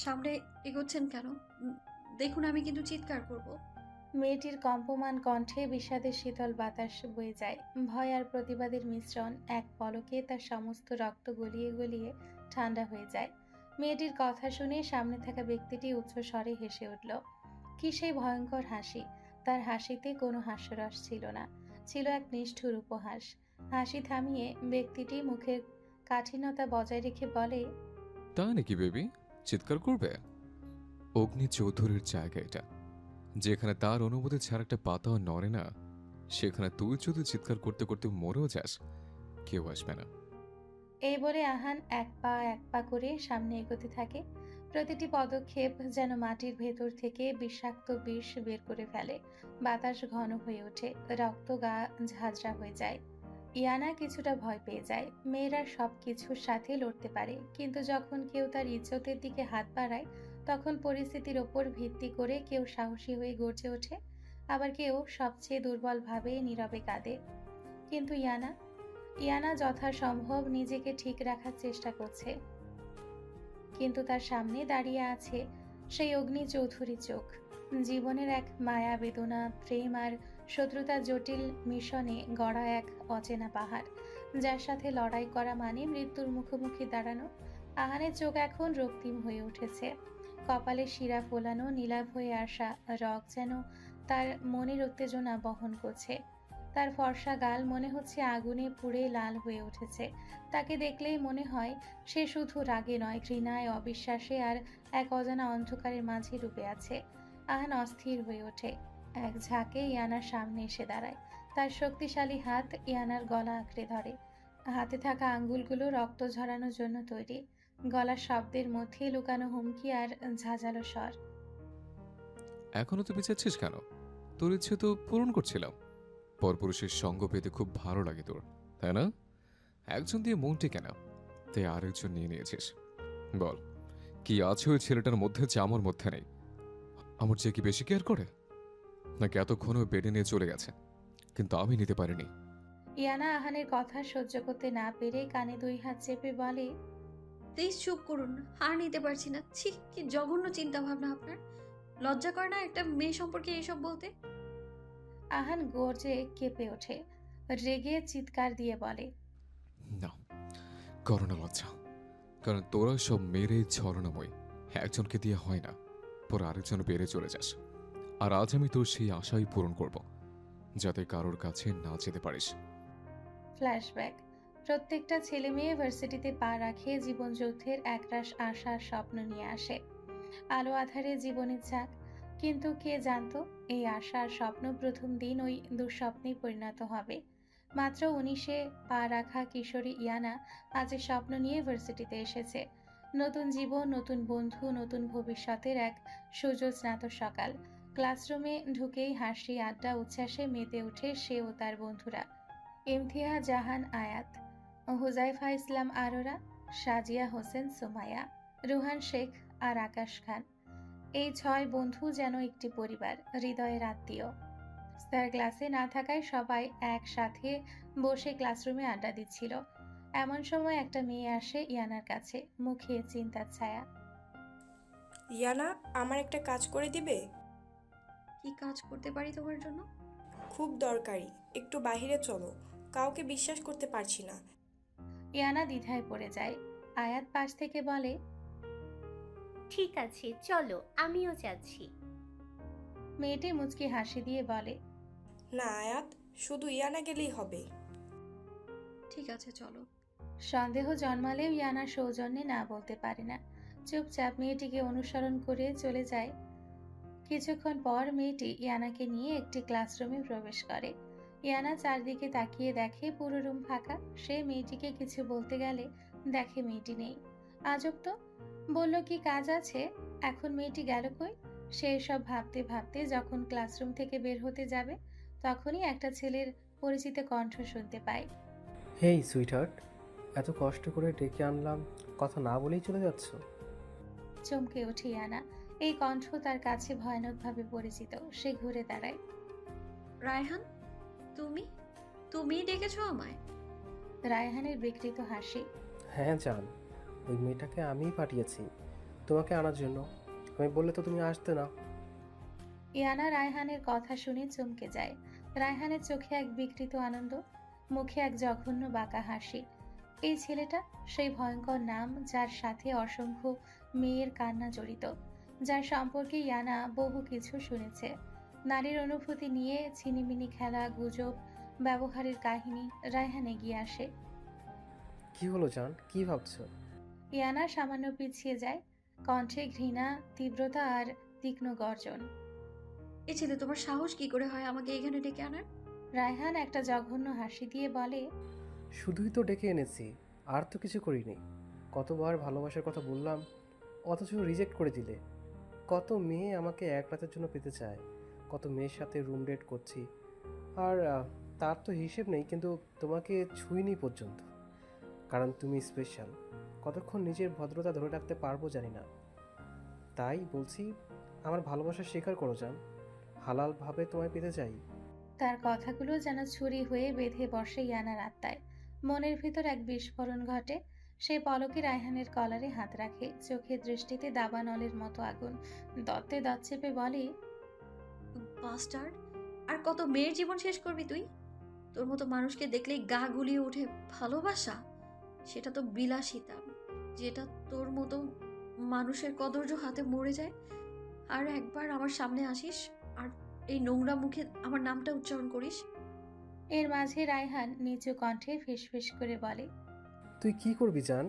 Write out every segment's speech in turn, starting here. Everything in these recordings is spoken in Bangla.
সামনে এগোচ্ছেন কেন? দেখুন আমি কিন্তু চিৎকার করব। মেয়েটির কম্পমান কণ্ঠে বিষাদের শীতল বাতাস বয়ে যায়। ভয় আর প্রতিবাদের মিশ্রণ এক পলকে তার সমস্ত রক্ত গলিয়ে গলিয়ে ঠান্ডা হয়ে যায়। মেয়েটির কথা শুনে সামনে থাকা ব্যক্তিটি উচ্চ স্বরে হেসে উঠল। কি সেই ভয়ঙ্কর হাসি! তার হাসিতে কোনো হাস্যরস ছিল না, ছিল এক নিষ্ঠুর উপহাস। হাসি থামিয়ে ব্যক্তিটি মুখের কাঠিন্যতা বজায় রেখে বলে, তাই নাকি বেবি? চিৎকার করবে? অগ্নি চৌধুরীর জায়গা এটা, যেখানে তার অনুমতি ছাড়া একটা পাতাও নড়ে না। সেখানে তুই যদি চিৎকার করতে করতে মরেও যাস, কেউ আসবে না। এই বলে আহান এক পা করে সামনে এগোতে থাকে। প্রতিটি পদক্ষেপ যেন মাটির ভেতর থেকে বিষাক্ত বিষ বের করে ফেলে। বাতাস ঘন হয়ে ওঠে, রক্ত গা ঝাঁঝরা হয়ে যায়। ইয়ানা কিছুটা ভয় পেয়ে যায়। মেয়েরা সব কিছুর সাথে লড়তে পারে, কিন্তু যখন কেউ তার ইজ্জতের দিকে হাত বাড়ায়, তখন পরিস্থিতির ওপর ভিত্তি করে কেউ সাহসী হয়ে গর্জে ওঠে, আবার কেউ সবচেয়ে দুর্বলভাবে নীরবে কাঁদে। কিন্তু ইয়ানা যথাসম্ভব নিজেকে ঠিক রাখার চেষ্টা করছে, কিন্তু তার সামনে দাঁড়িয়ে আছে সেই অগ্নি চৌধুরী চোখ। জীবনের এক মায়া বেদনা, প্রেম আর শত্রুতার জটিল মিশনে গড়া এক অচেনা পাহাড়, যার সাথে লড়াই করা মানে মৃত্যুর মুখোমুখি দাঁড়ানো। আহানের চোখ এখন রক্তিম হয়ে উঠেছে, কপালে শিরা ফোলানো, নীলাভ হয়ে আসা রগ যেন তার মনের উত্তেজনা বহন করছে। তার ফর্সা গাল মনে হচ্ছে আগুনে পুড়ে লাল হয়ে উঠেছে। তাকে দেখলেই মনে হয় সে শুধু রাগে নয়, ঘৃণায়, অবিশ্বাসে আর এক অজানা অন্ধকারের মাঝে ডুবে আছে। আহান অস্থির হয়ে ওঠে, এক ঝাঁকে ইয়ানার সামনে এসে দাঁড়ায়। তার শক্তিশালী হাত ইয়ানার গলা আঁকড়ে ধরে। হাতে থাকা আঙ্গুলগুলো রক্ত ঝরানোর জন্য তৈরি। গলার শব্দের মধ্যে লুকানো হুমকি আর ঝাঁঝালো স্বর। এখনো তো বিচাচ্ছিস কেন? তোর ইচ্ছে তো পূরণ করছিলাম। পরপুরুষের সঙ্গ পেতে খুব ভালো লাগে তোর, তাই না? একজন দিয়ে মন টেকে না, তাই আরেকজন নিয়ে নিয়েছিস। বল, কি আছে ওই ছেলেটার মধ্যে যা আমার মধ্যে নেই? আমার চেয়ে কি বেশি কেয়ার করে, নাকি এতক্ষণ ওই বেডে নিয়ে চলে গেছে কিন্তু আমি নিতে পারিনি? ইয়ানা আহানের কথা সহ্য করতে না পেরে কানে দুই হাত চেপে বলে, প্লিজ চুপ করুন, আর নিতে পারছি না। ছি, কি জঘন্য চিন্তা ভাবনা আপনার! লজ্জা করে না একটা মেয়ে সম্পর্কে এসব বলতে? আহান গর্জে কেঁপে ওঠে, রেগে চিৎকার দিয়ে বলে, না, করো না লজ্জা। কারণ তোরা সব মেরে ছলনাময়, একজনকে দিয়ে হয় না, পর আরেকজন বেড়ে চলে যাস। আর আজ আমি তোর সেই আশাই পূরণ করব, যাতে কারোর কাছে না যেতে পারিস। ফ্ল্যাশব্যাক। প্রত্যেকটা ছেলে মেয়ে ভার্সিটিতে পা রাখে জীবনযুদ্ধের একরাশ আশার স্বপ্ন নিয়ে আসে, আলো আধারে জীবনের ঝাঁক। কিন্তু কে জানতো এই আশার স্বপ্ন প্রথম দিন ওই দুঃস্বপ্নেই পরিণত হবে। মাত্র 19-এ পা রাখা কিশোরী ইয়ানা আজ এই স্বপ্ন নিয়ে ভার্সিটিতে এসেছে। নতুন জীবন, নতুন বন্ধু, নতুন ভবিষ্যতের এক সুজ্যোৎস্নাত সকাল। ক্লাসরুমে ঢুকেই হাসি, আড্ডা, উচ্ছ্বাসে মেতে ওঠে সে ও তার বন্ধুরা। ইমতিহা জাহান আয়াত, হুজাইফা ইসলাম আরোরা, সাজিয়া হোসেন সুমাইয়া, রুহান শেখ আর আকাশ খান। এই 6 বন্ধু যেন একটি পরিবার, হৃদয়ের আত্মীয়। স্যার ক্লাসে না থাকায় সবাই একসাথে বসে ক্লাসরুমে আড্ডা দিচ্ছিল। এমন সময় একটা মেয়ে আসে ইয়ানার কাছে, মুখে চিন্তার ছায়া। ইয়ানা, আমার একটা কাজ করে দিবে? কি কাজ করতে পারি তোমার জন্য? খুব দরকারি, একটু বাইরে চলো। কাউকে বিশ্বাস করতে পারছি না। ইয়ানা দ্বিধায় পড়ে যায়। আয়াত পাশ থেকে বলে, ঠিক আছে চলো, আমিও যাচ্ছি। মেয়েটি মুচকি হাসি দিয়ে বলে, না আয়াত, শুধু ইয়ানা গেলেই হবে। ঠিক আছে চলো। সন্দেহ জন্মালেও ইয়ানা সৌজন্যে না বলতে পারে না। চুপচাপ মেয়েটিকে অনুসরণ করে চলে যায়। কিছুক্ষণ পর মেয়েটি ইয়ানাকে নিয়ে একটি ক্লাসরুমে প্রবেশ করে। ইয়ানা চারদিকে তাকিয়ে দেখে পুরো রুম ফাঁকা। সে মেয়েটিকে কিছু বলতে গেলে দেখে মেয়েটি নেই। আজব তো, বলল কি কাজ আছে, এখন মেয়েটি গেল কই? সে এসব ভাবতে ভাবতে যখন ক্লাসরুম থেকে বের হতে যাবে, তখনই একটা ছেলের পরিচিত কণ্ঠ শুনতে পায়। হেই সুইটহার্ট, এত কষ্ট করে ডেকে আনলাম, কথা না বলেই চলে যাচ্ছ? চমকে ওঠে ইয়ানা। এই কণ্ঠ তার কাছে ভয়ানকভাবে পরিচিত। সে ঘুরে দাঁড়ায়। রায়হান, তুমি তুমি ডেকেছো আমায়? রায়হানের বিকৃত হাসি। হ্যাঁ জান, ওই মেয়েটাকে আমিই পাঠিয়েছি। তোমাকে আনার জন্য। আমি বললে তো তুমি আসতে না। ইয়ানা রায়হানের কথা শুনে চমকে যায়। রায়হানের চোখে এক বিকৃত আনন্দ, মুখে এক জঘন্য বাঁকা হাসি। এই ছেলেটা সেই ভয়ঙ্কর নাম যার সাথে অসংখ্য মেয়ের কান্না জড়িত, যার সম্পর্কে ইয়ানা বহু কিছু শুনেছে। নারীর অনুভূতি নিয়ে ছিনিমিনি খেলা, গুজব, ব্যবহারের কাহিনী। রায়হান এগিয়ে আসে। কি হলো জান, কি ভাবছো? ইয়ানা সামান্য পিছিয়ে যায়, কণ্ঠে ঘৃণা, তীব্রতা আর তীক্ষ্ণ গর্জন। এ ছেলে, তোমার সাহস কি করে হয় আমাকে এখানে ডেকে আনার? রায়হান একটা জঘন্য হাসি দিয়ে বলে, শুধুই তো ডেকে এনেছি, আর তো কিছু করিনি। কতবার ভালোবাসার কথা বললাম, অথচ রিজেক্ট করে দিলে। কত মেয়ে আমাকে এক রাতের জন্য পেতে চায়, কত মেয়ের সাথে রুম ডেট করছি, আর তার তো হিসেব নেই, কিন্তু তোমাকে ছুঁইনি পর্যন্ত। কারণ তুমি স্পেশাল। কতক্ষণ নিজের ভদ্রতা ধরে রাখতে পারবো জানি না। তাই বলছি, আমার ভালোবাসা স্বীকার করো জান। হালালভাবে তোমায় পেতে চাই। তার কথাগুলো যেন ছুরি হয়ে বেঁধে বসে ইয়ানার আত্মায়। মনের ভিতর এক বিস্ফোরণ ঘটে। সে পলকে রায়হানের কলারে হাত রাখে, চোখের দৃষ্টিতে দাবানলের মতো আগুন। দত্তে দত চেপে বলে, বাস্টার্ড, আর কত মেয়ের জীবন শেষ করবি তুই? তোর মতো মানুষকে দেখলেই গা গুলিয়ে ওঠে ভালোবাসা। সেটা তো বিলাসিতা, যেটা তোর মতো মানুষের কদর্য হাতে মরে যায়। আর একবার আমার সামনে আসিস আর এই নোংরা মুখে আমার নামটা উচ্চারণ করিস। এর মাঝে রায়হান নিচু কণ্ঠে ফিসফিস করে বলে, তুই কি করবি জান?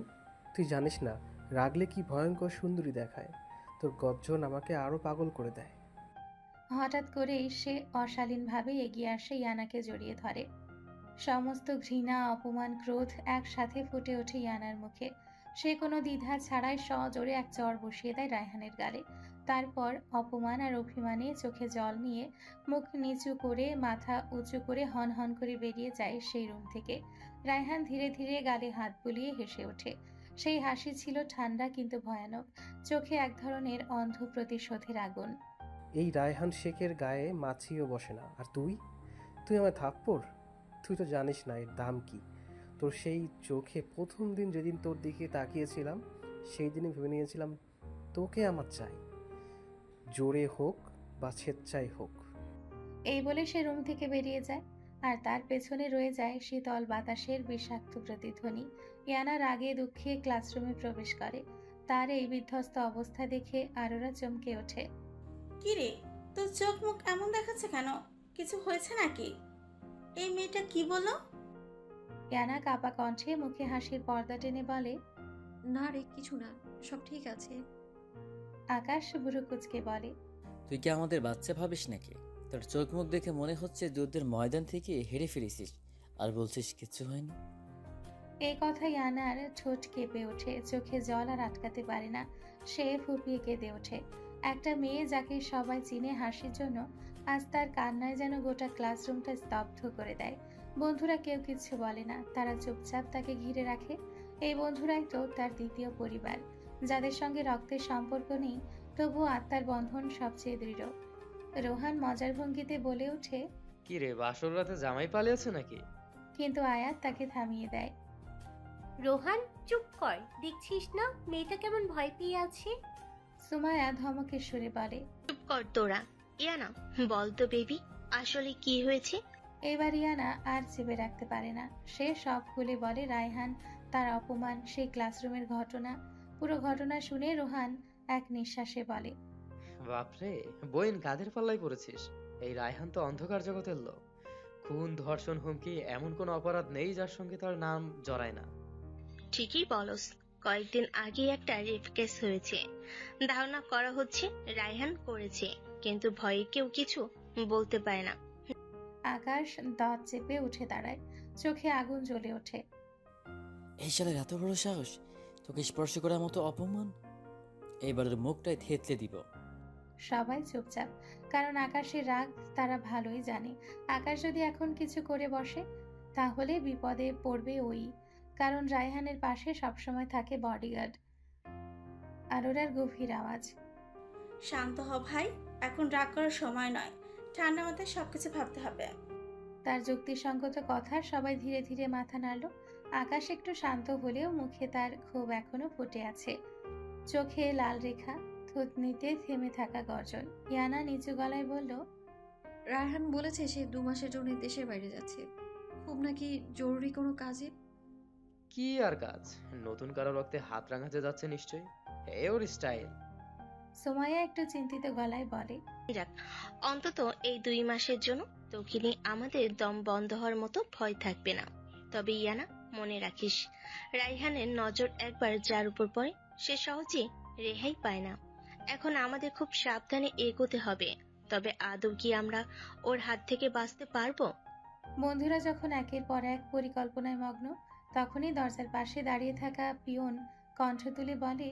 তুই জানিস না, রাগলে কি ভয়ঙ্কর সুন্দরী দেখায়। তোর গর্জন আমাকে আরো পাগল করে দেয়। হঠাৎ করেই সে অশালীনভাবে এগিয়ে আসে, ইয়ানাকে জড়িয়ে ধরে। সমস্ত ঘৃণা, অপমান, ক্রোধ একসাথে ফুটে ওঠে ইয়ানার মুখে। সে কোনো দ্বিধা ছাড়াই সজোরে এক চড় বসিয়ে দেয় রায়হানের গালে। তারপর অপমান আর অভিমানে চোখে জল নিয়ে, মুখ নিচু করে, মাথা উঁচু করে হন হন করে বেরিয়ে যায় সেই রুম থেকে। রায়হান ধীরে ধীরে গালে হাত বুলিয়ে হেসে ওঠে। সেই হাসি ছিল ঠান্ডা কিন্তু ভয়ানক, চোখে এক ধরনের অন্ধ প্রতিশোধের আগুন। এই রায়হান শেখের গায়ে মাছিও বসে না। আর তুই তুই আমার থাপ্পড়। তুই তো জানিস না এর দাম কি। তোর সেই চোখে প্রথম দিন যেদিন তোর দিকে তাকিয়েছিলাম, সেই দিনই ভেবে নিয়েছিলাম তোকে আমার চাই, জোরে হোক বা স্বেচ্ছায় হোক। এই বলে সে রুম থেকে বেরিয়ে যায়, আর তার পেছনে রয়ে যায় শীতল বাতাসের বিষাক্ত প্রতিধ্বনি। ইয়ানা রাগে দুঃখে ক্লাসরুমে প্রবেশ করে। তার এই বিধ্বস্ত অবস্থা দেখে আরোরা চমকে ওঠে। কি রে, তোর চোখ মুখ এমন দেখাচ্ছে কেন? কিছু হয়েছে নাকি? এই মেয়েটা কি বলো? ইয়ানা কাপা কণ্ঠে মুখে হাসির পর্দা টেনে বলে, না রে, কিছু না, সব ঠিক আছে। আকাশ বুড়ো কুচকে বলে, তুই কি আমাদের বাচ্চা ভাবিস নাকি? তোর চোখ মুখ দেখে মনে হচ্ছে যুদ্ধের ময়দান থেকে হেরে ফিরেছিস, আর বলছিস কিচ্ছু হয়নি। এই কথা ইয়ানার ঠোঁট কেঁপে ওঠে, চোখে জল আর আটকাতে পারে না। সে ফুপিয়ে কেঁদে ওঠে। একটা মেয়ে যাকে সবাই চিনে হাসির জন্য, আজ তার কান্নায় যেন গোটা ক্লাসরুমটা স্তব্ধ করে দেয়। বন্ধুরা কেউ কিছু বলে না, তারা চুপচাপ তাকে ঘিরে রাখে। এই বন্ধুরাই তো তার দ্বিতীয় পরিবার, যাদের সঙ্গে রক্তের সম্পর্ক নেই, তবুও আত্মার বন্ধন সবচেয়ে দৃঢ়। রোহান মজার ভঙ্গিতে বলে ওঠে, কি রে, বাসর রাতে জামাই পালিয়েছে নাকি? কিন্তু আয়াত তাকে থামিয়ে দেয়। রোহান, চুপ কর, দেখছিস না মেয়েটা কেমন ভয় পেয়ে আছে? সুমায়া ধমকের সুরে বলে, চুপ কর তোরা। ইয়ানা, বল তো বেবি, আসলে কি হয়েছে? এবার ইয়ানা আর চেপে রাখতে পারে না। সে সব খুলে বলে, রায়হান, তার অপমান, সেই ক্লাসরুমের ঘটনা। পুরো ঘটনা শুনে রোহান এক নিঃশ্বাসে বলে, বাপরে, বইন কাদের পাল্লায় পড়েছিস? এই রায়হান তো অন্ধকার জগতের লোক। খুন, ধর্ষণ, হুমকি, এমন কোনো অপরাধ নেই যার সঙ্গে তার নাম জড়ায় না। ঠিকই বলস, কয়েকদিন আগে একটা রেপ কেস হয়েছে। ধারণা করা হচ্ছে রায়হান করেছে, কিন্তু ভয়ে কেউ কিছু বলতে পারে না। আকাশ দাঁত চেপে উঠে দাঁড়ায়, চোখে আগুন জ্বলে ওঠে। এই শালের এত বড় সাহস, তোকে স্পর্শ করার মতো অপমান! এইবারের মুখটাই থেতলে দিব। সবাই চুপচাপ, কারণ আকাশের রাগ তারা ভালোই জানে। আকাশ যদি এখন কিছু করে বসে, তাহলে বিপদে পড়বে ওই, কারণ রায়হানের পাশে সবসময় থাকে বডিগার্ড। আরোরার গভীর আওয়াজ, শান্ত হ ভাই, এখন রাগ করার সময় নয়। ঠান্ডা মাথায় সবকিছু ভাবতে হবে। তার যুক্তিসঙ্গত কথা সবাই ধীরে ধীরে মাথা নাড়ল। আকাশ একটু শান্ত হলেও মুখে তার ক্ষোভ এখনো ফুটে আছে। চোখে লাল রেখা, থুতনিতে থেমে থাকা গর্জন। ইয়ানা নিচু গলায় বলল, রায়হান বলেছে সে 2 মাসের জন্য দেশের বাইরে যাচ্ছে, খুব নাকি জরুরি কোনো কাজে। কি আর কাজ, নতুন কারো রক্তে হাত রাঙাতে যাচ্ছে নিশ্চয়ই। এ ওর স্টাইল। সোমাইয়া একটু চিন্তিত গলায় বলে, অন্তত এই 2 মাসের জন্য তোকে নিয়ে আমাদের দম বন্ধ হওয়ার মতো ভয় থাকবে না। তবে ইয়ানা, মনে রাখিস, রাইহানের নজর একবার যার উপর পড়ে সে সহজে রেহাই পায় না। এখন আমাদের খুব সাবধানে এগোতে হবে। তবে আদৌ কি আমরা ওর হাত থেকে বাঁচতে পারবো? বন্ধুরা যখন একের পর এক পরিকল্পনায় মগ্ন, তখনই দরজার পাশে দাঁড়িয়ে থাকা পিয়ন কণ্ঠ তুলে বলে,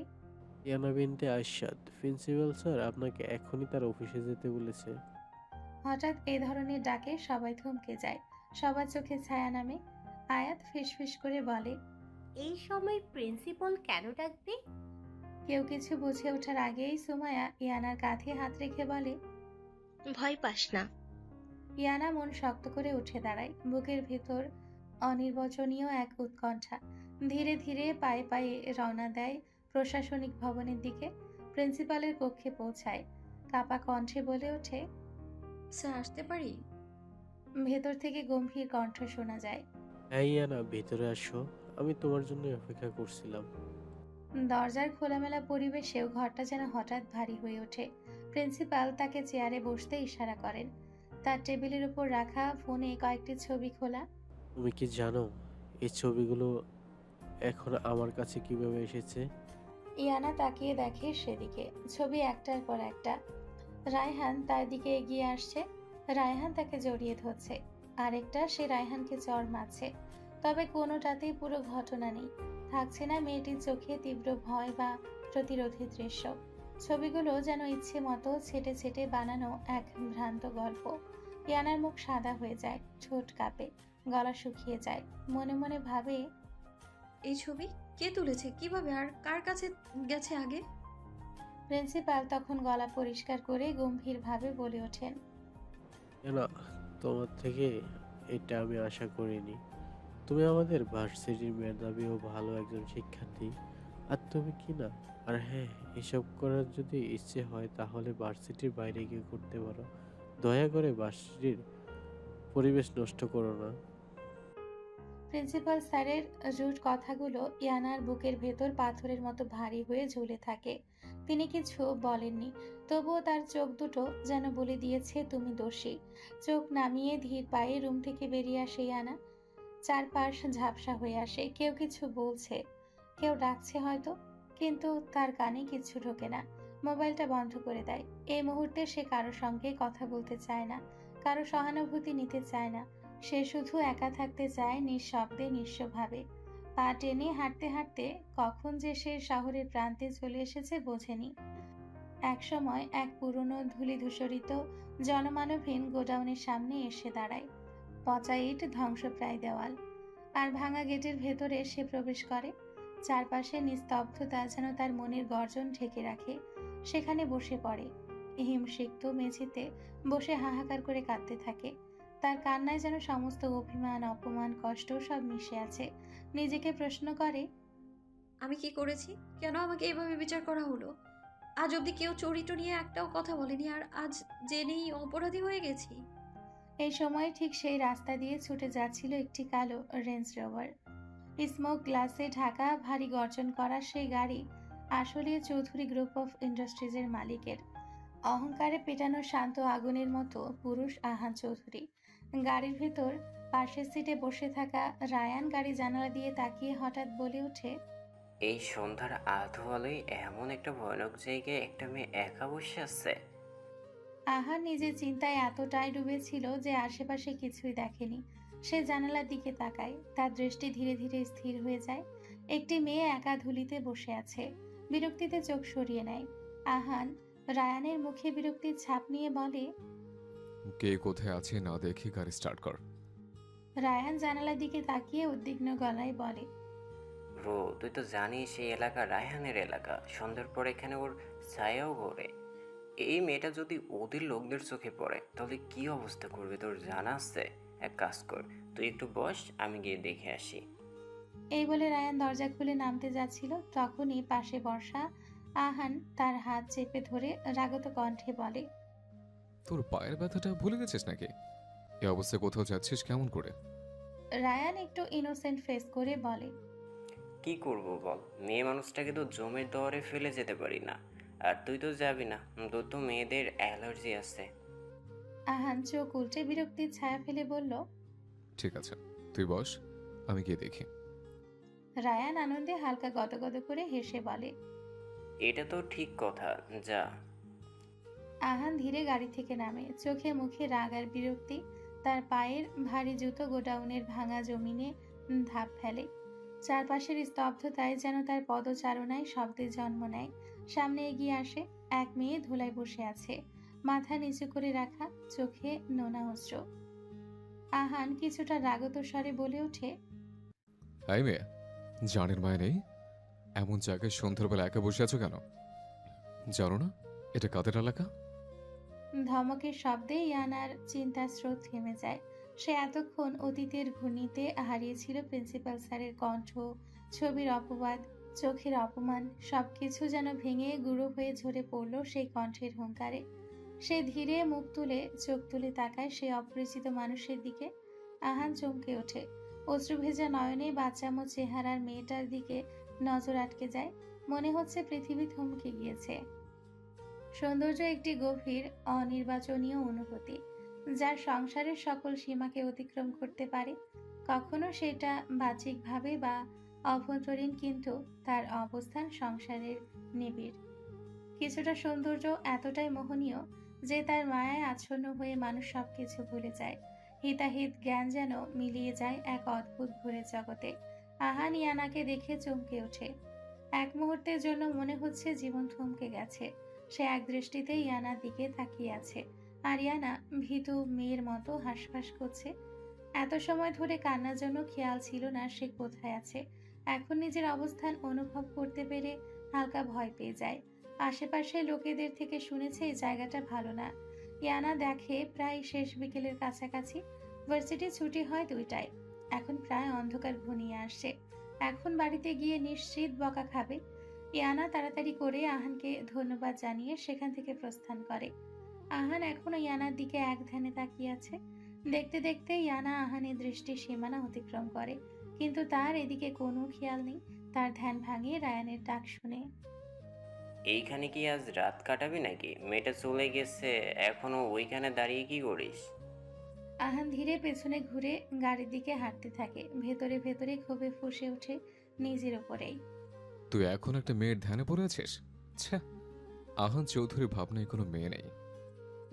ইয়ানা বিনতে আশাদ, প্রিন্সিপাল স্যার আপনাকে এখনই তার অফিসে যেতে বলেছে। হঠাৎ এ ধরনের ডাকে সবাই থমকে যায়, সবার চোখে ছায়া নামে। আয়াত ফিসফিস করে বলে, এই সময় প্রিন্সিপাল কেন ডাকবে? কেউ কিছু বুঝে ওঠার আগেই সুমাইয়া ইয়ানার কাঁধে হাত রেখে বলে, ভয় পাস না। ইয়ানা মন শক্ত করে উঠে দাঁড়ায়, বুকের ভেতর অনির্বচনীয় এক উৎকণ্ঠা। ধীরে ধীরে পায়ে পায়ে রওনা দেয় প্রশাসনিক ভবনের দিকে। প্রিন্সিপালের কক্ষে পৌঁছায়, কাপা কণ্ঠে বলে ওঠে, স্যার আসতে পারি? ভেতর থেকে গম্ভীর কণ্ঠ শোনা যায়, হ্যাঁ ইয়ানা, ভেতরে আসো, আমি তোমার জন্য অপেক্ষা করছিলাম। দরজার খোলামেলা পরিবেশেও ঘরটা যেন হঠাৎ ভারী হয়ে ওঠে। প্রিন্সিপাল তাকে চেয়ারে বসতে ইশারা করেন। তার টেবিলের উপর রাখা ফোনে কয়েকটি ছবি খোলা। তুমি কি জানো এই ছবিগুলো এখন আমার কাছে কিভাবে এসেছে? ইয়ানা তাকিয়ে দেখে সেদিকে, ছবি একটার পর একটা। রায়হান তার দিকে এগিয়ে আসছে, রায়হান তাকে জড়িয়ে ধরছে, আরেকটা সে রায়হানকে চড় মারছে। তবে কোনোটাতেই পুরো ঘটনা নেই, থাকছে না মেয়েটির চোখে তীব্র ভয় বা প্রতিরোধী দৃশ্য। ছবিগুলো যেন ইচ্ছে মতো ছেটে ছেটে বানানো এক ভ্রান্ত গল্প। ইয়ানার মুখ সাদা হয়ে যায়, ঠোঁট কাঁপে, গলা শুকিয়ে যায়। মনে মনে ভাবে, এই ছবি কে তুলেছে, কিভাবে, আর কার কাছে গেছে আগে? প্রিন্সিপাল তখন গলা পরিষ্কার করে গম্ভীরভাবে বলে ওঠেন, ইয়ানা, তোমার থেকে এটা আমি আশা করিনি। তুমি আমাদের ভার্সিটির মেধাবী ও ভালো একজন শিক্ষার্থী, আর তুমি কি না। আর হ্যাঁ, এসব করার যদি ইচ্ছে হয় তাহলে ভার্সিটির বাইরে গিয়ে করতে পারো। দয়া করে ভার্সিটির পরিবেশ নষ্ট করো না। প্রিন্সিপাল স্যারের রুট কথাগুলো ইয়ানার বুকের ভেতর পাথরের মতো ভারী হয়ে ঝুলে থাকে। তিনি কিছু বলেননি, তবুও তার চোখ দুটো যেন বলে দিয়েছে তুমি দোষী। চোখ নামিয়ে ধীর পায়ে রুম থেকে বেরিয়ে আসে ইয়ানা। চারপাশ ঝাপসা হয়ে আসে, কেউ কিছু বলছে, কেউ ডাকছে হয়তো, কিন্তু তার কানে কিছু ঢোকে না। মোবাইলটা বন্ধ করে দেয়। এই মুহূর্তে সে কারো সঙ্গে কথা বলতে চায় না, কারো সহানুভূতি নিতে চায় না। সে শুধু একা থাকতে চায়, নিঃশব্দে নিঃস্বভাবে। পা টেনে হাঁটতে হাঁটতে কখন যে সে শহরের প্রান্তে চলে এসেছে বোঝেনি। একসময় এক পুরনো ধূলিধূসরিত জনমানবহীন গোডাউনের সামনে এসে দাঁড়ায়। পচা ইট, ধ্বংসপ্রায় দেওয়াল আর ভাঙা গেটের ভেতরে সে প্রবেশ করে। চারপাশে নিস্তব্ধতা যেন তার মনের গর্জন ঢেকে রাখে। সেখানে বসে পড়ে, হিমসিক্ত মেঝেতে বসে হাহাকার করে কাঁদতে থাকে। তার কান্নায় যেন সমস্ত অভিমান, অপমান, কষ্ট সব মিশে আছে। নিজেকে প্রশ্ন করে, আমি কি করেছি? কেন আমাকে এভাবে বিচার করা হলো? আজ অব্দি কেউ চরিত্র নিয়ে একটাও কথা বলেনি, আর আজ জেনেই অপরাধী হয়ে গেছি। এই সময় ঠিক সেই রাস্তা দিয়ে ছুটে যাচ্ছিল একটি কালো রেঞ্জ রোভার। স্মোক গ্লাসে ঢাকা, ভারী গর্জন করা সেই গাড়ি আসলে চৌধুরী গ্রুপ অফ ইন্ডাস্ট্রিজের মালিকের। অহংকারে পেটানো শান্ত আগুনের মতো পুরুষ আহান চৌধুরী। গাড়ির ভেতর পাশের সিটে বসে থাকা রায়ান গাড়ি জানালা দিয়ে তাকিয়ে হঠাৎ বলে ওঠে, এই সন্ধ্যার আধো আলোয় এমন একটা ভয়ানক জায়গায় একটা মেয়ে একা বসে আছে। আহান নিজের চিন্তায় এতটাই ডুবেছিল যে আশেপাশে কিছুই দেখেনি। সে জানালার দিকে তাকায়, তার দৃষ্টি ধীরে ধীরে স্থির হয়ে যায়। একটি মেয়ে একা ধুলিতে বসে আছে, বিরক্তিতে চোখ সরিয়ে নেয়। আহান রায়ানের মুখে বিরক্তির ছাপ নিয়ে বলে, কে কোথায় আছে না দেখে গাড়ি স্টার্ট কর। রায়ান জানালার দিকে তাকিয়ে উদ্বিগ্ন গলায় বলে, ব্রো, তুই তো জানিস এই এলাকা রায়হানের এলাকা। সন্ধ্যার পর এখানে ওর ছায়াও ঘোরে। এই মেয়েটা যদি ওদের লোকদের চোখে পড়ে তাহলে কি অবস্থা করবে তোর জানা আছে? এক কাজ কর, তুই একটু বস, আমি গিয়ে দেখে আসি। এই বলে রায়ান দরজা খুলে নামতে যাচ্ছিল, তখনই পাশে বসা আহান তার হাত চেপে ধরে রাগত কণ্ঠে বলে, তোর পায়ের ব্যথাটা ভুলে গেছিস নাকি? এই অবস্থায় কোথাও যাচ্ছিস কেমন করে? রায়ান একটু ইনোসেন্ট ফেস করে বলে, কি করব বল, মেয়ে মানুষটাকে তো জমের দরে ফেলে যেতে পারি না। আর তুই তো যাবি না, তোর তো মেয়েদের অ্যালার্জি আছে। আহান চোখ উল্টে বিরক্তির ছায়া ফেলে বলল। ঠিক আছে, তুই বস, আমি গিয়ে দেখি। রায়ান আনন্দে হালকা গদগদ করে হেসে বলে, এটা তো ঠিক কথা, যা। আহান ধীরে গাড়ি থেকে নামে, চোখে মুখে রাগ আর বিরক্তি। তার পায়ের ভারী জুতো গোডাউনের ভাঙা জমিনে ধাপ ফেলে। চারপাশের স্তব্ধতায় যেন তার পদচারণায় শব্দের জন্ম নেয়। সামনে এগিয়ে আসে, এক মেয়ে ধুলায় বসে আছে, মাথা নিচু করে রাখা, চোখে নোনা অশ্রু। আহান কিছুটা রাগত স্বরে বলে ওঠে, এই মেয়ে, জানের মায় নেই? এমন জায়গায় সন্ধ্যাবেলা একা বসে আছো কেন? জানো না এটা কাদের এলাকা? ধমকের শব্দে ইয়ানার চিন্তার স্রোত থেমে যায়। সে এতক্ষণ অতীতের ঘূর্ণিতে হারিয়েছিল প্রিন্সিপাল স্যারের কণ্ঠ, ছবির অপবাদ, চোখের অপমান, সবকিছু যেন ভেঙে গুঁড়ো হয়ে ঝরে পড়ল সেই কণ্ঠের হুঙ্কারে। সে ধীরে মুখ তুলে চোখ তুলে তাকায় সে অপরিচিত মানুষের দিকে। আহান চমকে ওঠে, অশ্রু ভেজা নয়নে বাচ্চামো চেহারার মেয়েটার দিকে নজর আটকে যায়। মনে হচ্ছে পৃথিবী থমকে গিয়েছে। সৌন্দর্য একটি গভীর অনির্বাচনীয় অনুভূতি, যার সংসারের সকল সীমাকে অতিক্রম করতে পারে। কখনো সেটা বাহ্যিকভাবে বা অভ্যন্তরীণ, কিন্তু তার অবস্থান সংসারের নিবিড়। কিছুটা সৌন্দর্য এতটাই মোহনীয় যে তার মায়ায় আচ্ছন্ন হয়ে মানুষ সবকিছু ভুলে যায়। হিতাহিত জ্ঞান যেন মিলিয়ে যায় এক অদ্ভুত ভোরের জগতে। আহান ইয়ানাকে দেখে চমকে ওঠে। এক মুহূর্তের জন্য মনে হচ্ছে জীবন থমকে গেছে। সে এক দৃষ্টিতে ইয়ানার দিকে তাকিয়ে আছে, আর ইয়ানা ভীতু মেয়ের মতো হাঁসফাঁস করছে। এত সময় ধরে কান্নার জন্য খেয়াল ছিল না সে কোথায় আছে। এখন নিজের অবস্থান অনুভব করতে পেরে হালকা ভয় পেয়ে যায়। আশেপাশে লোকেদের থেকে শুনেছে এই জায়গাটা ভালো না। ইয়ানা দেখে প্রায় শেষ বিকেলের কাছাকাছি। ভার্সিটি ছুটি হয় 2টায়। এখন প্রায় অন্ধকার ঘনিয়ে আসছে। এখন বাড়িতে গিয়ে নিশ্চিত বকা খাবে। ইয়ানা তাড়াতাড়ি করে আহানকে ধন্যবাদ জানিয়ে সেখান থেকে প্রস্থান করে। আহান এখনো ইয়ানার দিকে এক ধ্যানে তাকিয়ে আছে। দেখতে দেখতে ইয়ানা আহানের দৃষ্টির সীমানা অতিক্রম করে, কিন্তু তার এদিকে কোনো খেয়াল নেই। তার ধ্যান ভাঙে রায়ানের ডাক শুনে। এইখানে কি আজ রাত কাটাবি নাকি? মেয়েটা চলে গেছে, এখনো ওইখানে দাঁড়িয়ে কি করিস? আহান ধীরে পেছনে ঘুরে গাড়ির দিকে হাঁটতে থাকে। ভেতরে ভেতরে ক্ষোভে ফুঁসে ওঠে নিজের ওপরেই। তুই এখন একটা মেয়ের ধ্যানে পড়ে আছিস? ছ্যা, আহান চৌধুরী ভাবনায় কোনো মেয়ে নেই।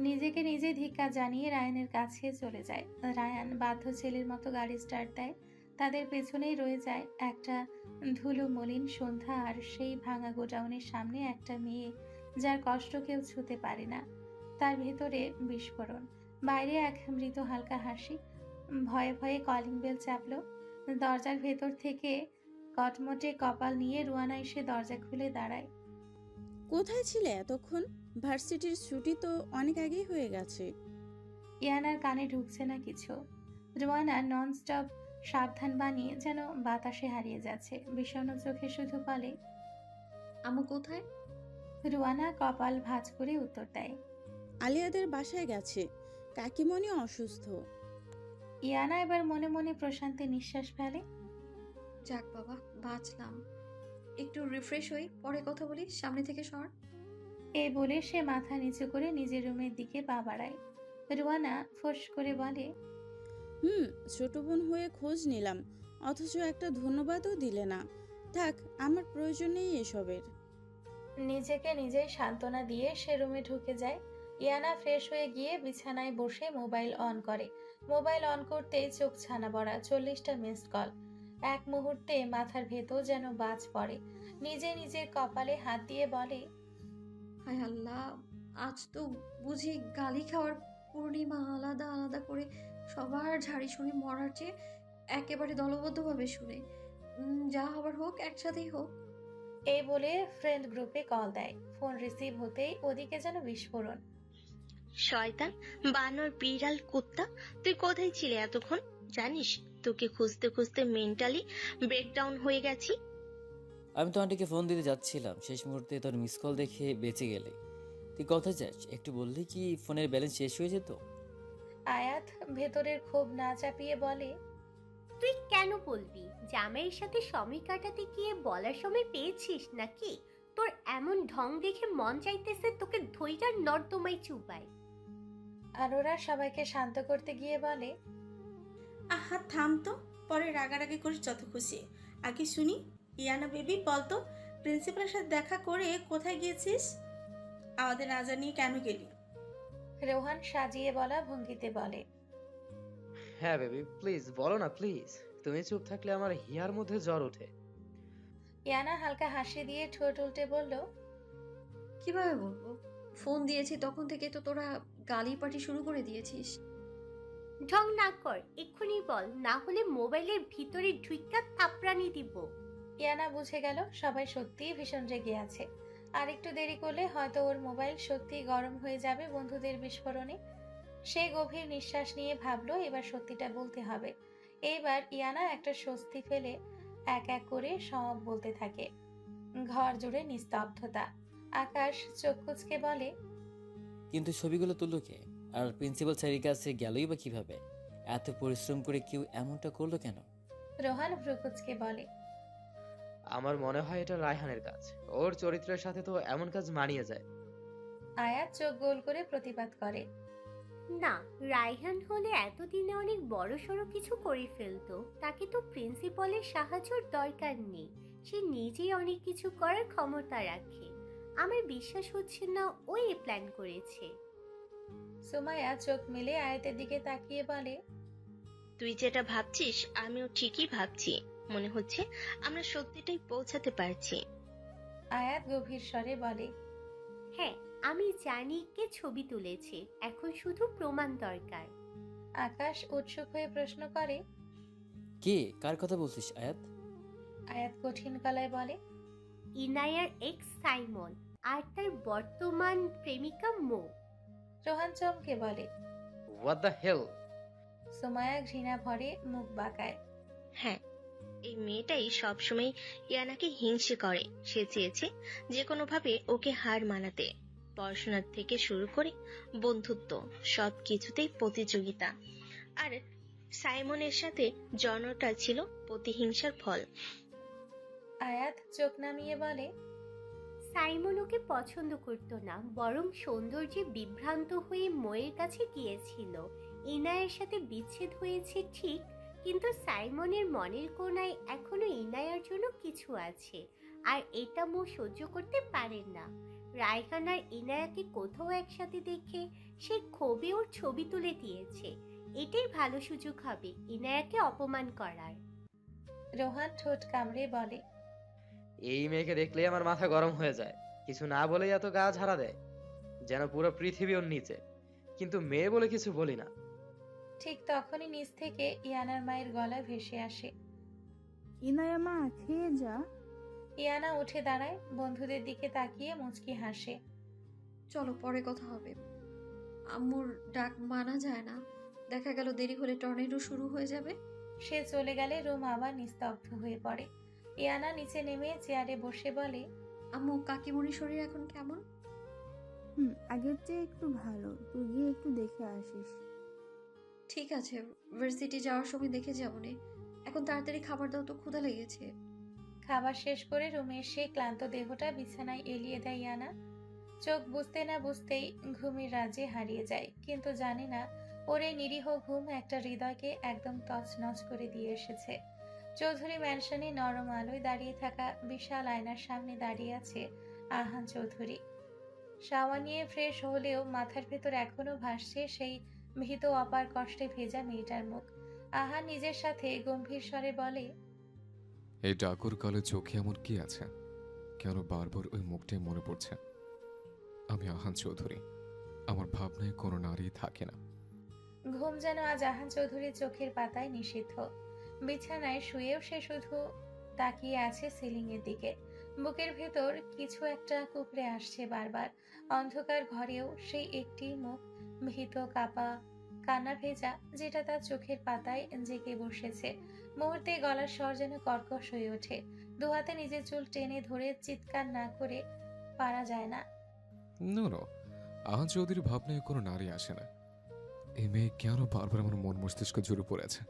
নিজেকে নিজে ধিক্কার জানিয়ে রায়ানের কাছে চলে যায়। রায়ান বাধ্য ছেলের মতো গাড়ি স্টার্ট দেয়। তাদের পেছনেই রয়ে যায় একটা ধুলো মলিন সন্ধ্যা আর সেই ভাঙা গোডাউনের সামনে একটা মেয়ে যার কষ্ট কেউ ছুতে পারে না। তার ভেতরে বিস্ফোরণ, বাইরে এক মৃত হালকা হাসি। ভয়ে ভয়ে কলিং বেল চাপল। দরজার ভেতর থেকে কটমটে কপাল নিয়ে রুয়ানা এসে দরজা খুলে দাঁড়ায়। কোথায় ছিলে এতক্ষণ? ভার্সিটির ছুটি তো অনেক আগেই হয়ে গেছে। ইয়ানার কানে ঢুকছে না কিছু। রুয়ানা ননস্টপ সাবধান বানিয়ে যেন বাতাসে হারিয়ে যাচ্ছে। বিষণ্ণ চোখে শুধু বলে, আমু কোথায়? রুয়ানা কপাল ভাঁজ করে উত্তর দেয়, আলিয়াদের বাসায় গেছে, কাকিমণি অসুস্থ। ইয়ানা এবার মনে মনে প্রশান্তি নিঃশ্বাস ফেলে। যাক বাবা, বাঁচলাম। একটু রিফ্রেশ হই, পরে কথা বলি, সামনে থেকে সর। এই বলে সে মাথা নিচু করে নিজের রুমের দিকে পা বাড়ায়। রুয়ানা ফোঁস করে বলে, ছোট বোন হয়ে খোঁজ নিলাম, অথচ একটা ধন্যবাদও দিলে না। থাক, আমার প্রয়োজন নেই এসবের। নিজেকে নিজেই সান্ত্বনা দিয়ে সে রুমে ঢুকে যায়। ইয়ানা ফ্রেশ হয়ে গিয়ে বিছানায় বসে মোবাইল অন করে। মোবাইল অন করতেই চোখ ছানা বড়া, 40টা মিসড কল। এক মুহূর্তে মাথার ভেতর যেন বাজ পড়ে। নিজে নিজের কপালে হাত দিয়ে বলে, হায় আল্লাহ, আজ তো বুঝি গালি খাওয়ার পূর্ণিমা। আলাদা আলাদা করে সবার ঝাড়ি শুনে মরার চেয়ে একেবারে দলবদ্ধভাবে শুনে যা হবার হোক, একসাথেই হোক। এই বলে ফ্রেন্ড গ্রুপে কল দেয়। ফোন রিসিভ হতেই ওদিকে যেন বিস্ফোরণ। শয়তান, বানর, বিড়াল, কুত্তা, তুই কোথায় ছিলে এতক্ষণ? জানিস তোকে খুঁজতে খুঁজতে মেন্টালি ব্রেকডাউন হয়ে গেছি। আমি তো আন্টিকে ফোন দিতে যাচ্ছিলাম, শেষ মুহূর্তে তোর মিস কল দেখে বেঁচে গেলে। তুই কথা চাস, একটু বললি কি ফোনের ব্যালেন্স শেষ হয়ে যেত? আয়াত ভেতরের ক্ষোভ না চাপিয়ে বলে, তুই কেন বলবি? জামাইয়ের সাথে সময় কাটাতে গিয়ে বলার সময় পেয়েছিস নাকি? তোর এমন ঢং দেখে মন চাইতেছে তোকে ধইরার নর্দমায় চুবাই। আরোরা সবাইকে শান্ত করতে গিয়ে বলে, আহা থাম তো, পরে রাগারাগি করিস যত খুশি। আগে শুনি, ইয়ানা বেবি বলতো, প্রিন্সিপালের সাথে দেখা করে কোথায় গিয়েছিস? আমাদের না জানিয়ে কেন গেলি? রোহান সাজিয়ে বলা ভঙ্গিতে বলে, হ্যাঁ বেবি, প্লিজ বলো না প্লিজ। তুমি চুপ থাকলে আমার হিয়ার মধ্যে জ্বর ওঠে। ইয়ানা হালকা হাসি দিয়ে ঠোঁট উল্টে বলল, কিভাবে বলবো? ফোন দিয়েছি তখন থেকে তো তোরা গালি পাটি শুরু করে দিয়েছিস। ঢং না কর, এক্ষুনি বল, না হলে মোবাইলের ভিতরে ঢুইকা থাপড়ানি দিব। ইয়ানা বুঝে গেল সবাই সত্যিই ভীষণ রেগে আছে, আর একটু দেরি করলে হয়তো ওর মোবাইল সত্যিই গরম হয়ে যাবে বন্ধুদের বিস্ফোরণে। সে গভীর নিঃশ্বাস নিয়ে ভাবলো এবার সত্যিটা বলতে হবে। এইবার ইয়ানা একটা স্বস্তি ফেলে এক এক করে সব বলতে থাকে। ঘর জুড়ে নিস্তব্ধতা। আকাশ চোখ কুঁচকে বলে, কিন্তু ছবিগুলো তুললো কে? আর প্রিন্সিপাল স্যারের কাছে গেলই বা কিভাবে? এত পরিশ্রম করে কেউ এমনটা করলো কেন? রোহান ভ্রু কুঁচকে বলে, আমার মনে হয় এটা রায়হানের কাজ। ওর চরিত্রের সাথে তো এমন কাজ মানিয়ে যায়। আয়াত চোখ গোল করে প্রতিবাদ করে, না, রায়হান হলে এতদিনে অনেক বড় সড়ো কিছু করে ফেলতো। তাকে তো প্রিন্সিপালের সাহায্যর দরকার নেই, সে নিজেই অনেক কিছু করার ক্ষমতা রাখে। আমার বিশ্বাস হচ্ছে না ও এ প্ল্যান করেছে। সুমাইয়া চোখ মেলে আয়াতের দিকে তাকিয়ে বলে, তুই যেটা ভাবছিস আমিও ঠিকই ভাবছি। মনে হচ্ছে আমরা সত্যিটাই পৌঁছাতে পারছি। আয়াত গভীর স্বরে বলে, হ্যাঁ, আমি জানি কে ছবি তুলেছে, এখন শুধু প্রমাণ দরকার। আকাশ উৎসুক হয়ে প্রশ্ন করে, কে? কার কথা বলছিস আয়াত? আয়াত কঠিন গলায় বলে, ইনায়ার এক্স সাইমন আর তার বর্তমান প্রেমিকা মো। রোহান চমকে বলে, হোয়াট দ্য হেল? সুমাইয়া ঘৃণা ভরে মুখ বাঁকায়। হ্যাঁ, এই মেয়েটাই সবসময় ইয়ানাকে হিংসে করে। সে চেয়েছে যে কোনোভাবে ওকে হার মানাতে। পড়াশোনার থেকে শুরু করে বন্ধুত্ব, সব কিছুতেই প্রতিযোগিতা। আর সাইমনের সাথে জন্মটা ছিল প্রতিহিংসার ফল। আয়াত চোখ নামিয়ে বলে, সাইমন ওকে পছন্দ করতো না, বরং সৌন্দর্যে বিভ্রান্ত হয়ে মোয়ের কাছে গিয়েছিল। ইনায়ের সাথে বিচ্ছেদ হয়েছে ঠিক, কিন্তু সাইমনের মনের কোণায় এখনো ইনায়ার জন্য কিছু আছে, আর এটা মো সহ্য করতে পারেন না। রায়হান আর ইনায়াকে কোথাও একসাথে দেখে সে ক্ষোভে ওর ছবি তুলে দিয়েছে। এটাই ভালো সুযোগ হবে ইনায়াকে অপমান করার। রোহান ঠোঁট কামড়ে বলে, এই মেয়েকে দেখলেই আমার মাথা গরম হয়ে যায়। কিছু না বলেই এত গা ঝাড়া দেয়, যেন পুরো পৃথিবী ওর নিচে। কিন্তু মেয়ে বলে কিছু বলি না। ঠিক তখনই নিচ থেকে ইয়ানার মায়ের গলা ভেসে আসে, ইনায়া মা, খেয়ে যা। ইয়ানা উঠে দাঁড়ায়, বন্ধুদের দিকে তাকিয়ে মুচকি হাসে। চলো পরে কথা হবে। আম্মুর ডাক মানা যায় না, দেখা গেল দেরি হলে টর্নেডো শুরু হয়ে যাবে। সে চলে গেলে রুম আবার নিস্তব্ধ হয়ে পড়ে। ইয়ানা নিচে নেমে চেয়ারে বসে বলে, আম্মু কাকিমণির শরীর এখন কেমন? আগের চেয়ে একটু ভালো। তুই গিয়ে একটু দেখে আসিস। ঠিক আছে, ভার্সিটি যাওয়ার সময় দেখে যাবো নে। এখন তাড়াতাড়ি খাবার দাও তো, ক্ষুধা লেগেছে। খাবার শেষ করে রুমে এসে ক্লান্ত দেহটা বিছানায় এলিয়ে দেয় ইয়ানা। চোখ বুঝতে না বুঝতেই ঘুমের রাজ্যে হারিয়ে যায়, কিন্তু জানে না ওর এই নিরীহ ঘুম একটা হৃদয়কে একদম তছনছ করে দিয়ে এসেছে। চৌধুরী ম্যানশনে নরম আলোয় দাঁড়িয়ে থাকা বিশাল আয়নার সামনে দাঁড়িয়ে আছে আহান চৌধুরী। শাওয়া নিয়ে ফ্রেশ হলেও মাথার ভেতর এখনো ভাসছে সেই ভীত অপার কষ্টে ভেজা মেয়েটার মুখ। আহান নিজের সাথে গম্ভীর স্বরে বলে, এই ডাকুর কালে চোখে এমন কি আছে? কেন বারবার ওই মুখটাই মনে পড়ছে? আমি আহান চৌধুরী, আমার ভাবনায় কোনো নারী থাকে না। ঘুম যেন আজ আহান চৌধুরীর চোখের পাতায় নিষিদ্ধ। বিছানায় শুয়েও সে শুধু তাকিয়ে আছে সিলিং এর দিকে। বুকের ভেতর কিছু একটা কুকড়ে আসছে বারবার। অন্ধকার ঘরেও সেই একটি মুখ, ভীত কাপা কান্না ভেজা, যেটা তার চোখের পাতায় জেগে বসেছে। মুহূর্তে গলার স্বর যেন কর্কশ হয়ে ওঠে। দুহাতে নিজের চুল টেনে ধরে চিৎকার না করে পারা যায় না। নো নো, আহান চৌধুরী ভাবনায় কোনো নারী আসে না। এই মেয়ে কেন বারবার আমার মন মস্তিষ্ক জুড়ে পড়েছে?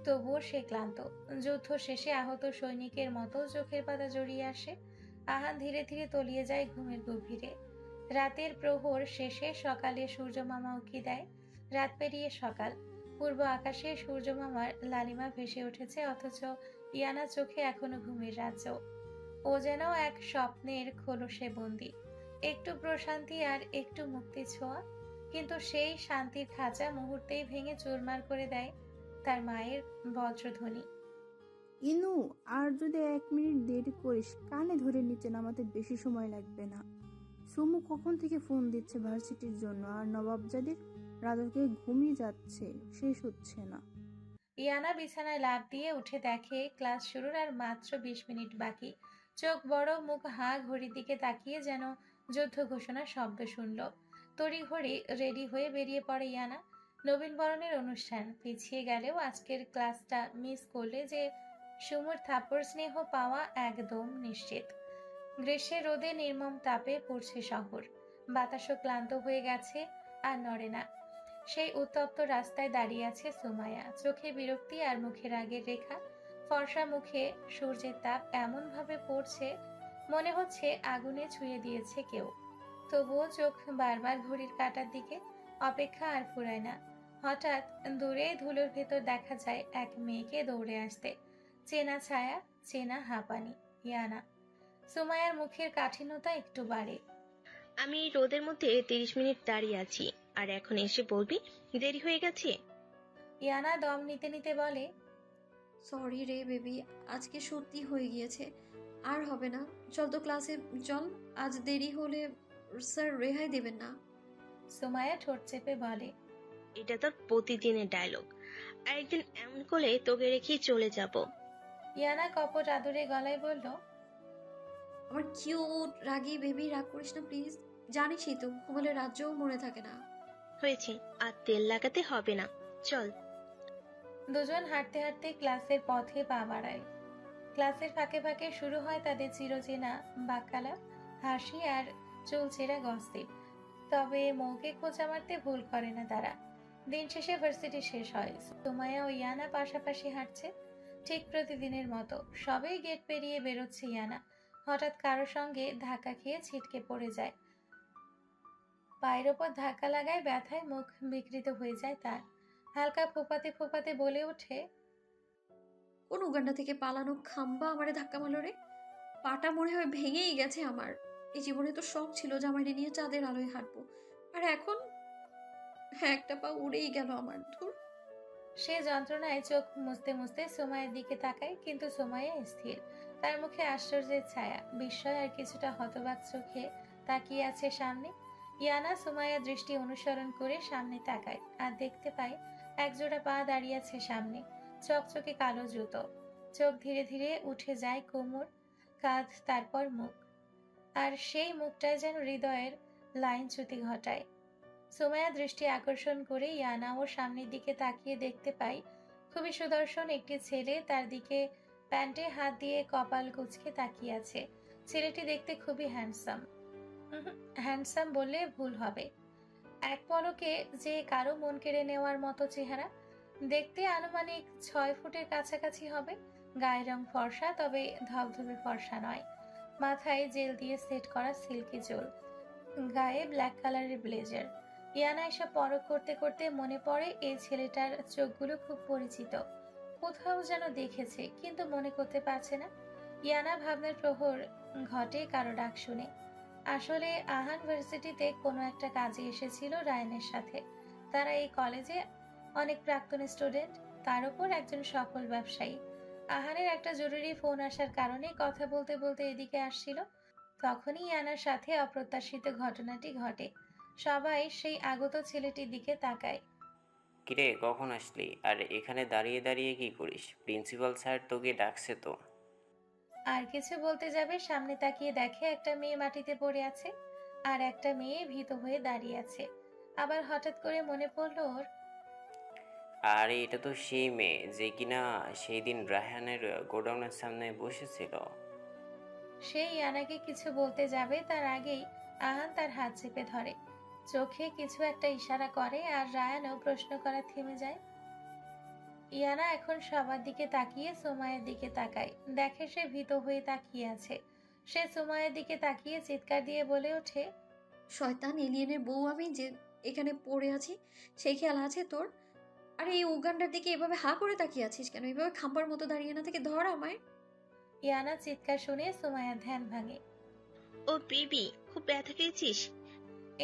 তবুও সে ক্লান্ত। যুদ্ধ শেষে আহত সৈনিকের মতো চোখের পাতা জড়িয়ে আসে। আহান ধীরে ধীরে তলিয়ে যায় ঘুমের গভীরে। রাতের প্রহর শেষে সকালে সূর্যমামা উঁকি দেয়। রাত পেরিয়ে সকাল। পূর্ব আকাশে সূর্যমামার লালিমা ভেসে উঠেছে, অথচ ইয়ানা চোখে এখনো ঘুমের রাজ্য। ও যেন এক স্বপ্নের খোলসে বন্দি। একটু প্রশান্তি আর একটু মুক্তি ছোঁয়া, কিন্তু সেই শান্তির খাঁচা মুহূর্তেই ভেঙে চুরমার করে দেয় তার মায়ের বজ্রধ্বনি। ইনু, আর যদি 1 মিনিট দেরি করিস কানে ধরে নিচে নামাতে বেশি সময় লাগবে না। সুমু কখন থেকে ফোন দিচ্ছে ভার্সিটির জন্য, আর নবাবজাদির রাজাকে ঘুমিয়ে যাচ্ছে, শেষ হচ্ছে না। ইয়ানা বিছানায় লাফ দিয়ে উঠে দেখে ক্লাস শুরুর আর মাত্র 20 মিনিট বাকি। চোখ বড়, মুখ হাঁ, ঘড়ির দিকে তাকিয়ে যেন যুদ্ধ ঘোষণার শব্দ শুনল। তড়িঘড়ি রেডি হয়ে বেরিয়ে পড়ে ইয়ানা। নবীনবরণের অনুষ্ঠান পিছিয়ে গেলেও আজকের ক্লাসটা মিস করলে যে সুমুর থাপ্পড় স্নেহ পাওয়া একদম নিশ্চিত। গ্রীষ্মের রোদে নির্মম তাপে পড়ছে শহর। বাতাসও ক্লান্ত হয়ে গেছে আর নড়ে না। সেই উত্তপ্ত রাস্তায় দাঁড়িয়ে আছে সুমাইয়া, চোখে বিরক্তি আর মুখে রাগের রেখা। ফর্সা মুখে সূর্যের তাপ এমন ভাবে পড়ছে মনে হচ্ছে আগুনে ছুঁয়ে দিয়েছে কেউ। তবুও চোখ বারবার ঘড়ির কাঁটার দিকে, অপেক্ষা আর ফুরায় না। হঠাৎ দূরে ধুলোর ভেতর দেখা যায় এক মেয়েকে দৌড়ে আসতে। চেনা ছায়া, চেনা হাঁপানি, ইয়ানা। সুমাইয়ার মুখের কাঠিন্যতা একটু বাড়ে। আমি এই রোদের মধ্যে 30 মিনিট দাঁড়িয়ে আছি, আর এখন এসে বলবি দেরি হয়ে গেছে? ইয়ানা দম নিতে নিতে বলে, সরি রে বেবি, আজকে সত্যি হয়ে গিয়েছে, আর হবে না। চল তো ক্লাসে চল, আজ দেরি হলে স্যার রেহাই দেবেন না। সুমাইয়া ঠোঁট চেপে বলে, এটা তোর প্রতিদিনের ডায়লগ, আর একদিন এমন করলে তোকে রেখেই চলে যাব। ইয়ানা কপট আদুরে গলায় বলল, আমার কিউট রাগী বেবি, রাগ করিস না প্লিজ। জানিসই তো ঘুমালে রাজ্যও মনে থাকে না। হয়েছে, আর তেল লাগাতে হবে না, চল। দুজন হাঁটতে হাঁটতে ক্লাসের পথে পা বাড়ায়। ক্লাসের ফাঁকে ফাঁকে শুরু হয় তাদের চিরচেনা বাক্যালাপ, হাসি আর চুলচেরা গসিপ। তবে মৌকে খোঁচা মারতে ভুল করে না তারা। দিন শেষে ভার্সিটি শেষ হয়। সুমাইয়া ও ইয়ানা পাশাপাশি হাঁটছে, ঠিক প্রতিদিনের মতো। সবেই গেট পেরিয়ে বেরোচ্ছে ইয়ানা। হঠাৎ কারো সঙ্গে ধাক্কা খেয়ে ছিটকে পড়ে যায়। পায়ের ওপর ধাক্কা লাগায় ব্যথায় মুখ বিকৃত হয়ে যায় তার। হালকা ফোপাতে ফোপাতে বলে ওঠে, কোন উগান্ডা থেকে পালানো খাম্বা আমারে ধাক্কা মারলো রে। পাটা মনে হয় ভেঙেই গেছে আমার। এই জীবনে তো শখ ছিল জামাইরে নিয়ে চাঁদের আলোয় হাঁটবো, আর এখন একটা পা উড়েই গেল আমার। ধুর। সে যন্ত্রণায় চোখ মুছতে মুছতে সুমাইয়ের দিকে তাকায়, কিন্তু সুমাইয়া স্থির। তার মুখে আশ্চর্যের ছায়া, বিস্ময় আর কিছুটা হতবাক চোখে তাকিয়ে আছে সামনে। ইয়ানা সুমাইয়ার দৃষ্টি অনুসরণ করে সামনে তাকায়, আর দেখতে পায় একজোড়া পা দাঁড়িয়ে আছে সামনে, চকচকে কালো জুতো। চোখ ধীরে ধীরে উঠে যায় কোমর, কাঁধ, তারপর মুখ। আর সেই মুখটায় যেন হৃদয়ের লাইনচ্যুতি ঘটায়। সুমাইয়া দৃষ্টি আকর্ষণ করে ইয়ানা ওর সামনের দিকে তাকিয়ে দেখতে পাই খুবই সুদর্শন একটি ছেলে তার দিকে প্যান্টে হাত দিয়ে কপাল কুঁচকে তাকিয়ে আছে। ছেলেটি দেখতে খুবই হ্যান্ডসাম। হ্যান্ডসাম বললে ভুল হবে। এক পলকে যে কারো মন কেড়ে নেওয়ার মতো চেহারা। দেখতে আনুমানিক 6 ফুটের কাছাকাছি হবে। গায়ের রং ফর্সা, তবে ধবধবে ফর্সা নয়। মাথায় জেল দিয়ে সেট করা সিল্কি চুল, গায়ে ব্ল্যাক কালারের ব্লেজার। ইয়ানা এসব পরখ করতে করতে মনে পড়ে এই ছেলেটার চোখগুলো খুব পরিচিত, কোথাও যেন দেখেছে, কিন্তু মনে করতে পারছে না। ইয়ানা ভাবনার প্রহর ঘটে কারো ডাক শুনে। আসলে আহান ভার্সিটিতে কোনো একটা কাজে এসেছিল রায়ানের সাথে। তারা এই কলেজে অনেক প্রাক্তন স্টুডেন্ট, তার উপর একজন সফল ব্যবসায়ী। আহানের একটা জরুরি ফোন আসার কারণে কথা বলতে বলতে এদিকে আসছিল। তখনই ইয়ানার সাথে অপ্রত্যাশিত ঘটনাটি ঘটে। সবাই সেই আগত ছেলেটির দিকে তাকায়। কিরে, কখন আসলি? আর এখানে দাঁড়িয়ে দাঁড়িয়ে কি করিস? প্রিন্সিপাল স্যার তোকে ডাকছে তো। আর কিছু বলতে যাবে, সামনে তাকিয়ে দেখে একটা মেয়ে মাটিতে পড়ে আছে, আর একটা মেয়ে ভীত হয়ে দাঁড়িয়ে আছে। আবার হঠাৎ করে মনে পড়ল ওর। আর এটা তো সেই মেয়ে যে কিনা সেই দিন রায়হানের গোডাউনের সামনে বসেছিল। সে ইয়ানাকে কিছু বলতে যাবে তার আগেই আহান তার হাত চেপে ধরে, চোখে কিছু একটা ইশারা করে আর রায়ানও প্রশ্ন করা থেমে যায়। ইয়ানা এখন সবার দিকে তাকিয়ে সুমাইয়ের দিকে তাকায়, দেখে সে ভীত হয়ে তাকিয়ে আছে। সে সুমাইয়ের দিকে তাকিয়ে চিৎকার দিয়ে বলে ওঠে, শয়তান এলিয়েনের বউ আমি যে এখানে পড়ে আছি সেই খেয়াল আছে তোর? আরে এই উগান্ডার দিকে এভাবে হা করে তাকিয়ে আছিস কেন? এভাবে খাম্বার মতো দাঁড়িয়ে না থেকে ধর আমায়। ইয়ানা চিৎকার শুনে সুমাইয়ার ধ্যান ভাঙে। ও বেবি, খুব ব্যথা পেয়েছিস?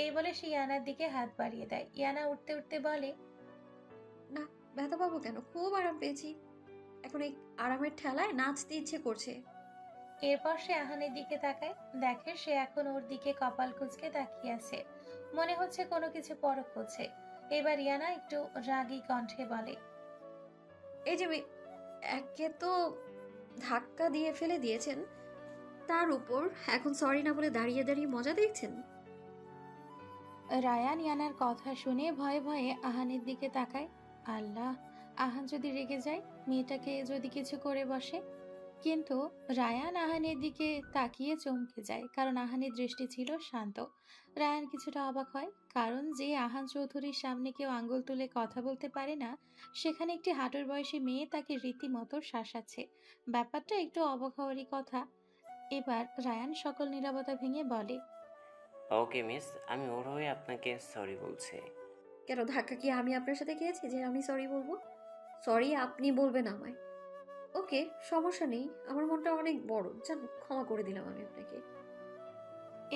এই বলে সে ইয়ানার দিকে হাত বাড়িয়ে দেয়। ইয়ানা উঠতে উঠতে বলে, না, ব্যথা পাবো কেন? খুব আরাম পেয়েছি। এখন এই আরামের ঠেলায় নাচতে ইচ্ছে করছে। এরপর সে আহানের দিকে তাকায়, দেখে সে এখন ওর দিকে কপাল কুঁচকে তাকিয়ে আছে, মনে হচ্ছে কোনো কিছু পরখ করছে। এবার ইয়ানা একটু রাগী কণ্ঠে বলে, এই যে একে তো ধাক্কা দিয়ে ফেলে দিয়েছেন, তার উপর এখন সরি না বলে দাঁড়িয়ে দাঁড়িয়ে মজা দেখছেন। রায়ান ইয়ানার কথা শুনে ভয়ে ভয়ে আহানের দিকে তাকায়। আল্লাহ, আহান যদি রেগে যায়, মেয়েটাকে যদি কিছু করে বসে। কিন্তু রায়ান আহানের দিকে তাকিয়ে চমকে যায়, কারণ আহানের দৃষ্টি ছিল শান্ত। রায়ান কিছুটা অবাক হয়, কারণ যে আহান চৌধুরীর সামনে কেউ আঙ্গুল তুলে কথা বলতে পারে না, সেখানে একটি হাঁটুর বয়সী মেয়ে তাকে রীতিমতো শাসাচ্ছে। ব্যাপারটা একটু অবাক হওয়ারই কথা। এবার রায়ান সকল নীরবতা ভেঙে বলে, ওকে মিস, আমি ওর হয়ে আপনাকে সরি বলছি। কেন, ধাক্কা কি আমি আপনার সাথে খেয়েছি যে আমি সরি বলবো? সরি আপনি বলবেন আমায়। ওকে, সমস্যা নেই, আমার মনটা অনেক বড়, জান, ক্ষমা করে দিলাম আমি আপনাকে।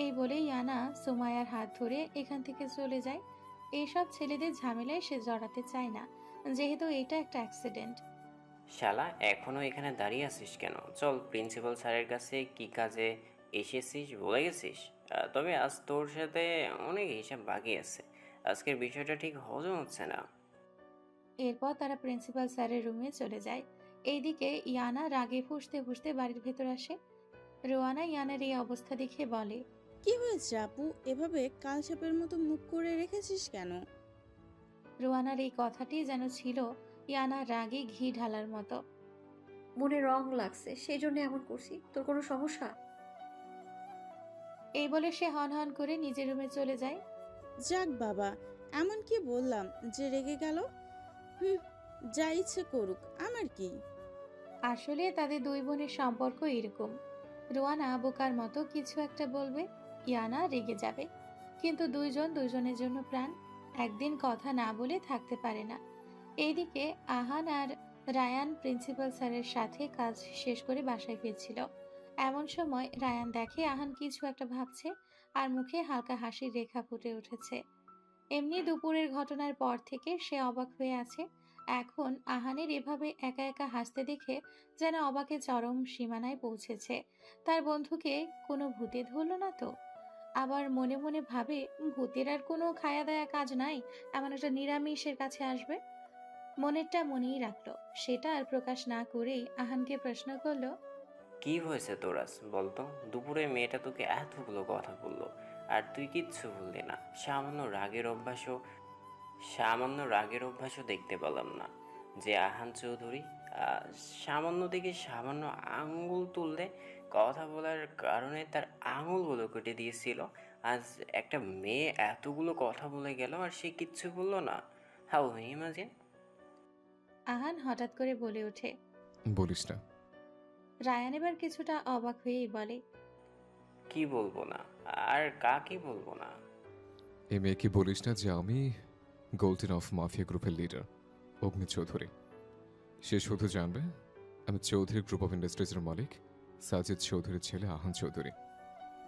এই বলে ইয়ানা সুমাইয়ার হাত ধরে এখান থেকে চলে যায়। এইসব ছেলেদের ঝামেলায় সে জড়াতে চায় না, যেহেতু এটা একটা অ্যাক্সিডেন্ট। শালা, এখনো এখানে দাঁড়িয়ে আছিস কেন? চল, প্রিন্সিপাল স্যারের কাছে কি কাজে এসেছিস বলে গেছিস? তবে আজ তোর সাথে অনেক হিসাব বাকি আছে। আজকের বিষয়টা ঠিক হজম হচ্ছে না। এরপর তারা প্রিন্সিপাল স্যারের রুমে চলে যায়। এইদিকে ইয়ানা রাগে ফুঁসতে ফুঁসতে বাড়ির ভেতর আসে। রোয়ানা ইয়ানার এই অবস্থা দেখে বলে, কি হয়েছে আপু, এভাবে কালসাপের মতো মুখ করে রেখেছিস কেন? রোয়ানার এই কথাটি যেন ছিল ইয়ানার রাগে ঘি ঢালার মতো। মনে রং লাগছে, সেই জন্য এমন করছি। তোর কোনো সমস্যা? এই বলে সে হন হন করে নিজের রুমে চলে যায়। যাক বাবা, এমন কি বললাম যে রেগে গেল? যা ইচ্ছে করুক, আমার কি। আসলে তাদের দুই বোনের সম্পর্ক এরকম। রোয়ানা বোকার মতো কিছু একটা বলবে, ইয়ানা রেগে যাবে, কিন্তু দুইজন দুইজনের জন্য প্রাণ, একদিন কথা না বলে থাকতে পারে না। এইদিকে আহান আর রায়ান প্রিন্সিপাল স্যারের সাথে কাজ শেষ করে বাসায় ফিরছিল। এমন সময় রায়ান দেখে আহান কিছু একটা ভাবছে আর মুখে হালকা হাসির রেখা ফুটে উঠেছে। এমনি দুপুরের ঘটনার পর থেকে সে অবাক হয়ে আছে। এখন আহানের এভাবে একা একা হাসতে দেখে যেন অবাকে চরম সীমানায় পৌঁছেছে। তার বন্ধুকে কোনো ভূতে ধরল না তো? আবার মনে মনে ভাবে, ভূতের আর কোনো খায়া দায়া কাজ নাই, এমন একটা নিরামিষের কাছে আসবে। মনেরটা মনেই রাখলো, সেটা আর প্রকাশ না করেই আহানকে প্রশ্ন করলো, কি হয়েছে তোরাস বলতো? দুপুরে মেয়েটা তোকে এতগুলো কথা বললো আর তুই কিচ্ছু বললি না। সামান্য রাগের অভ্যাসও দেখতে পেলাম না। যে আহান চৌধুরী সামান্য থেকে সামান্য আঙুল তুললে কথা বলার কারণে তার আঙুলগুলো কেটে দিয়েছিল, আজ একটা মেয়ে এতগুলো কথা বলে গেল আর সে কিচ্ছু বললো না। How imagine. আহান হঠাৎ করে বলে ওঠে। বলিস না। রায়ান এবার কিছুটা অবাক হয়েই বলে, কি বলবো না? আর কাকে বলবো না? এই মেয়েকে বলিস না যে আমি গোল্ডেন অফ মাফিয়া গ্রুপের লিডার অগ্নি চৌধুরী। সে শুধু জানবে আমি চৌধুরী গ্রুপ অফ ইন্ডাস্ট্রিজের মালিক সাজিদ চৌধুরীর ছেলে আহান চৌধুরী।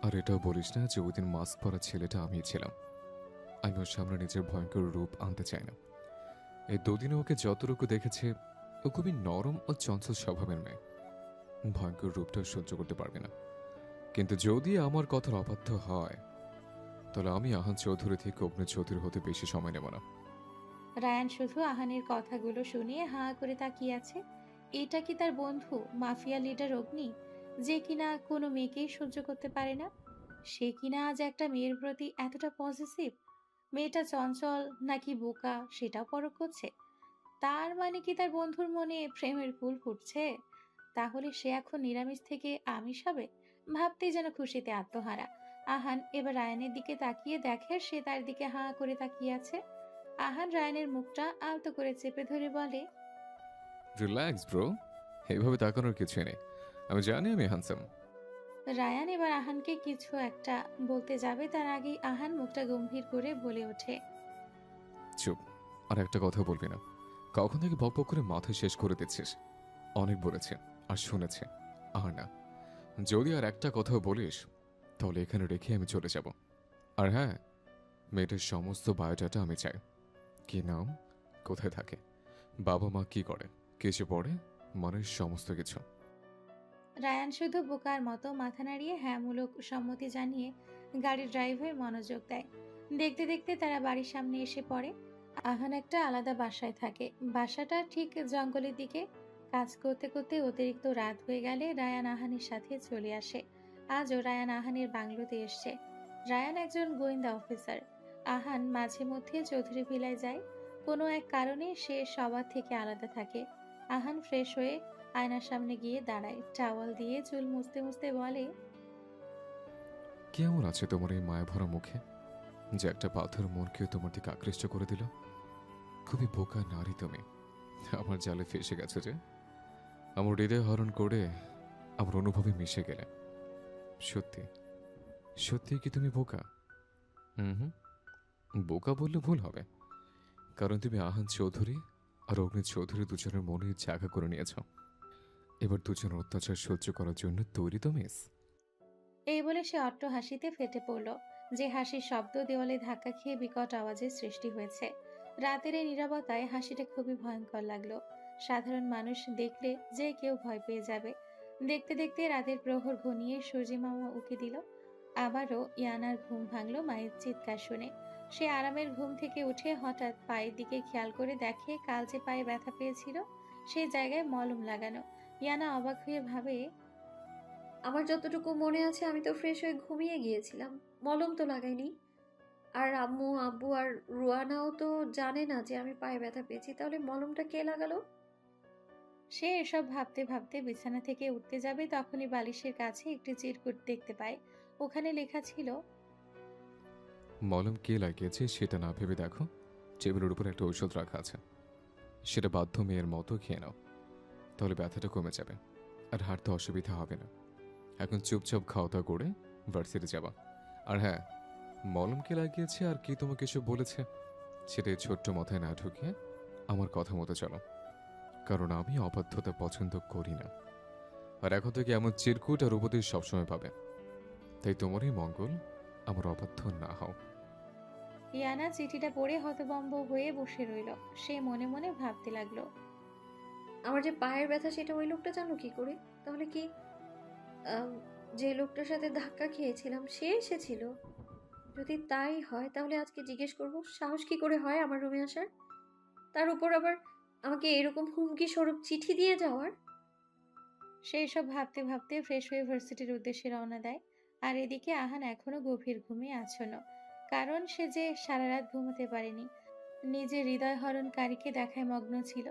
আর এটাও বলিস না যে ওই দিন মাস্ক পরা ছেলেটা আমিই ছিলাম। আমি ওর সামনে নিজের ভয়ঙ্কর রূপ আনতে চাই না। এই দুদিনে ওকে যতটুকু দেখেছে, ও খুবই নরম ও চঞ্চল স্বভাবের মেয়ে, ভয়ঙ্কর রূপটা সহ্য করতে পারবে না। কিন্তু যদি আমার কথার অবাধ্য হয়, তাহলে আমি আহান চৌধুরী থেকে অগ্নি চৌধুরী হতে বেশি সময় নেব না। রায়ান শুধু আহানের কথাগুলো শুনিয়ে হা করে তাকিয়ে আছে। এটা কি তার বন্ধু মাফিয়া লিডার অগ্নি, যে কিনা কোনো মেয়েকেই সহ্য করতে পারে না? সে কিনা আজ একটা মেয়ের প্রতি এতটা পজিটিভ? মেয়েটা চঞ্চল নাকি বোকা সেটাও পরখ করছে। তার মানে কি তার বন্ধুর মনে প্রেমের ফুল ফুটছে? তাহলে সে এখন নিরামিষ থেকে আমিষ হবে, ভাবতেই যেন খুশিতে আত্মহারা। আহান এবার রায়ানের দিকে তাকিয়ে দেখে সে তার দিকে হাঁ করে তাকিয়ে আছে। আহান রায়ানের মুখটা আলতো করে চেপে ধরে বলে, রিল্যাক্স ব্রো, এইভাবে তাকানোর কিছুই নেই। আমি জানি আমি হ্যান্ডসাম। রায়ান এবার আহানকে কিছু একটা বলতে যাবে তার আগেই আহান মুখটা গম্ভীর করে বলে ওঠে, চুপ, আর একটা কথা বলবি না। কখন থেকে বকবক করে মাথা শেষ করে দিচ্ছিস। অনেক বলেছে আর শুনেছে, আর না। যদি আর একটা কথাও বলিস তাহলে এখানে রেখে আমি চলে যাব। আর হ্যাঁ, মেয়েটার সমস্ত বায়োডাটা আমি চাই। কি নাম, কোথায় থাকে, বাবা মা কি করে, কিছু পড়ে, মনের সমস্ত কিছু। রায়ান শুধু বোকার মতো মাথা নাড়িয়ে হ্যাঁমূলক সম্মতি জানিয়ে গাড়ির ড্রাইভে মনোযোগ দেয়। দেখতে দেখতে তারা বাড়ির সামনে এসে পড়ে। আহান একটা আলাদা বাসায় থাকে। বাসাটা ঠিক জঙ্গলের দিকে। কাজ করতে করতে অতিরিক্ত রাত হয়ে গেলে রায়ান আহানের সাথে চলে আসে। আজও রায়ান আহানের বাংলোতে এসছে। রায়ান একজন গোয়েন্দা অফিসার। আহান মাঝে মধ্যে চৌধুরী ভিলায় যায়। কোনো এক কারণে সে সবার থেকে আলাদা থাকে। আহান ফ্রেশ হয়ে আয়নার সামনে গিয়ে দাঁড়ায়, টাওয়াল দিয়ে চুল মুছতে মুছতে বলে, কেমন আছে তোমার এই মায়া ভরা মুখে, যে একটা পাথর মনকে তোমার দিকে আকৃষ্ট করে দিল? খুবই বোকা নারী তুমি। আমার জালে ফেসে গেছে যে, আমার হৃদয় হরণ করে আমার অনুভবে মিশে গেলে। সত্যি সত্যি কি তুমি বোকা? হুম, বোকা বললে ভুল হবে, কারণ তুমি আহান চৌধুরী আর অগ্নি চৌধুরী দুজনের মনে জায়গা করে নিয়েছ। এবার দুজনের অত্যাচার সহ্য করার জন্য তৈরি তো মিস? এই বলে সে অট্ট হাসিতে ফেটে পড়ল, যে হাসির শব্দ দেওয়ালে ধাক্কা খেয়ে বিকট আওয়াজের সৃষ্টি হয়েছে। রাতের এই নীরবতায় হাসিটা খুবই ভয়ঙ্কর লাগলো। সাধারণ মানুষ দেখলে যে কেউ ভয় পেয়ে যাবে। দেখতে দেখতে রাতের প্রহর ঘনিয়ে সূর্যি মামা উকি দিল। আবারও ইয়ানার ঘুম ভাঙলো মায়ের চিৎকার শুনে। সে আরামের ঘুম থেকে উঠে হঠাৎ পায়ের দিকে খেয়াল করে দেখে কাল যে পায়ে ব্যথা পেয়েছিল সেই জায়গায় মলম লাগানো। ইয়ানা অবাক হয়ে ভাবে, আমার যতটুকু মনে আছে আমি তো ফ্রেশ হয়ে ঘুমিয়ে গিয়েছিলাম, মলম তো লাগাইনি। আর আম্মু আব্বু আর রুয়ানাও তো জানে না যে আমি পায়ে ব্যথা পেয়েছি, তাহলে মলমটা কে লাগালো? সে এসব ভাবতে ভাবতে বিছানা থেকে উঠতে যাবে, তখনই বালিশের কাছে একটি চিরকুট দেখতে পায়। ওখানে লেখা ছিল, মলম কে লাগিয়েছে সেটা না ভেবে দেখো, টেবিলের উপর একটা ঔষধ রাখা আছে, সেটা বাধ্য মেয়ের মতো খেয়ে নাও, তাহলে ব্যথাটা কমে যাবে আর হাঁটতে অসুবিধা হবে না। এখন চুপচাপ খাওয়া দাওয়া করে ভার্সিটি যাবা। আর হ্যাঁ, মলম কে লাগিয়েছে আর কি তোমাকে এসব বলেছে সেটা এই ছোট্ট মাথায় না ঢুকিয়ে আমার কথা মতো চলো, কারণ আমি অবাধ্যতা পছন্দ করি না। আর এখন থেকে এমন চিরকুট আর উপদেশ সবসময় পাবে, তাই তোমারই মঙ্গল, আমার অবাধ্য না হও। ইয়ানা চিঠিটা পড়ে হতভম্ব হয়ে বসে রইল। সে মনে মনে ভাবতে লাগলো, আমার যে পায়ের ব্যথা সেটা ওই লোকটা জানো কি করে? তাহলে কি যে লোকটার সাথে ধাক্কা খেয়েছিলাম সে এসেছিল? যদি তাই হয় তাহলে আজকে জিজ্ঞেস করব সাহস কি করে হয় আমার রুমে আসার, তার উপর আবার আমাকে এরকম হুমকি স্বরূপ চিঠি দিয়ে যাওয়ার। সেই সব ভাবতে ভাবতে ফ্রেশ হয়ে ভার্সিটির উদ্দেশ্যে রওনা দেয়। আর এদিকে আহান এখনো গভীর ঘুমে আচ্ছন্ন, কারণ সে যে সারা রাত ঘুমোতে পারেনি। নিজের হৃদয় হরণকারীকে দেখায় মগ্ন ছিল।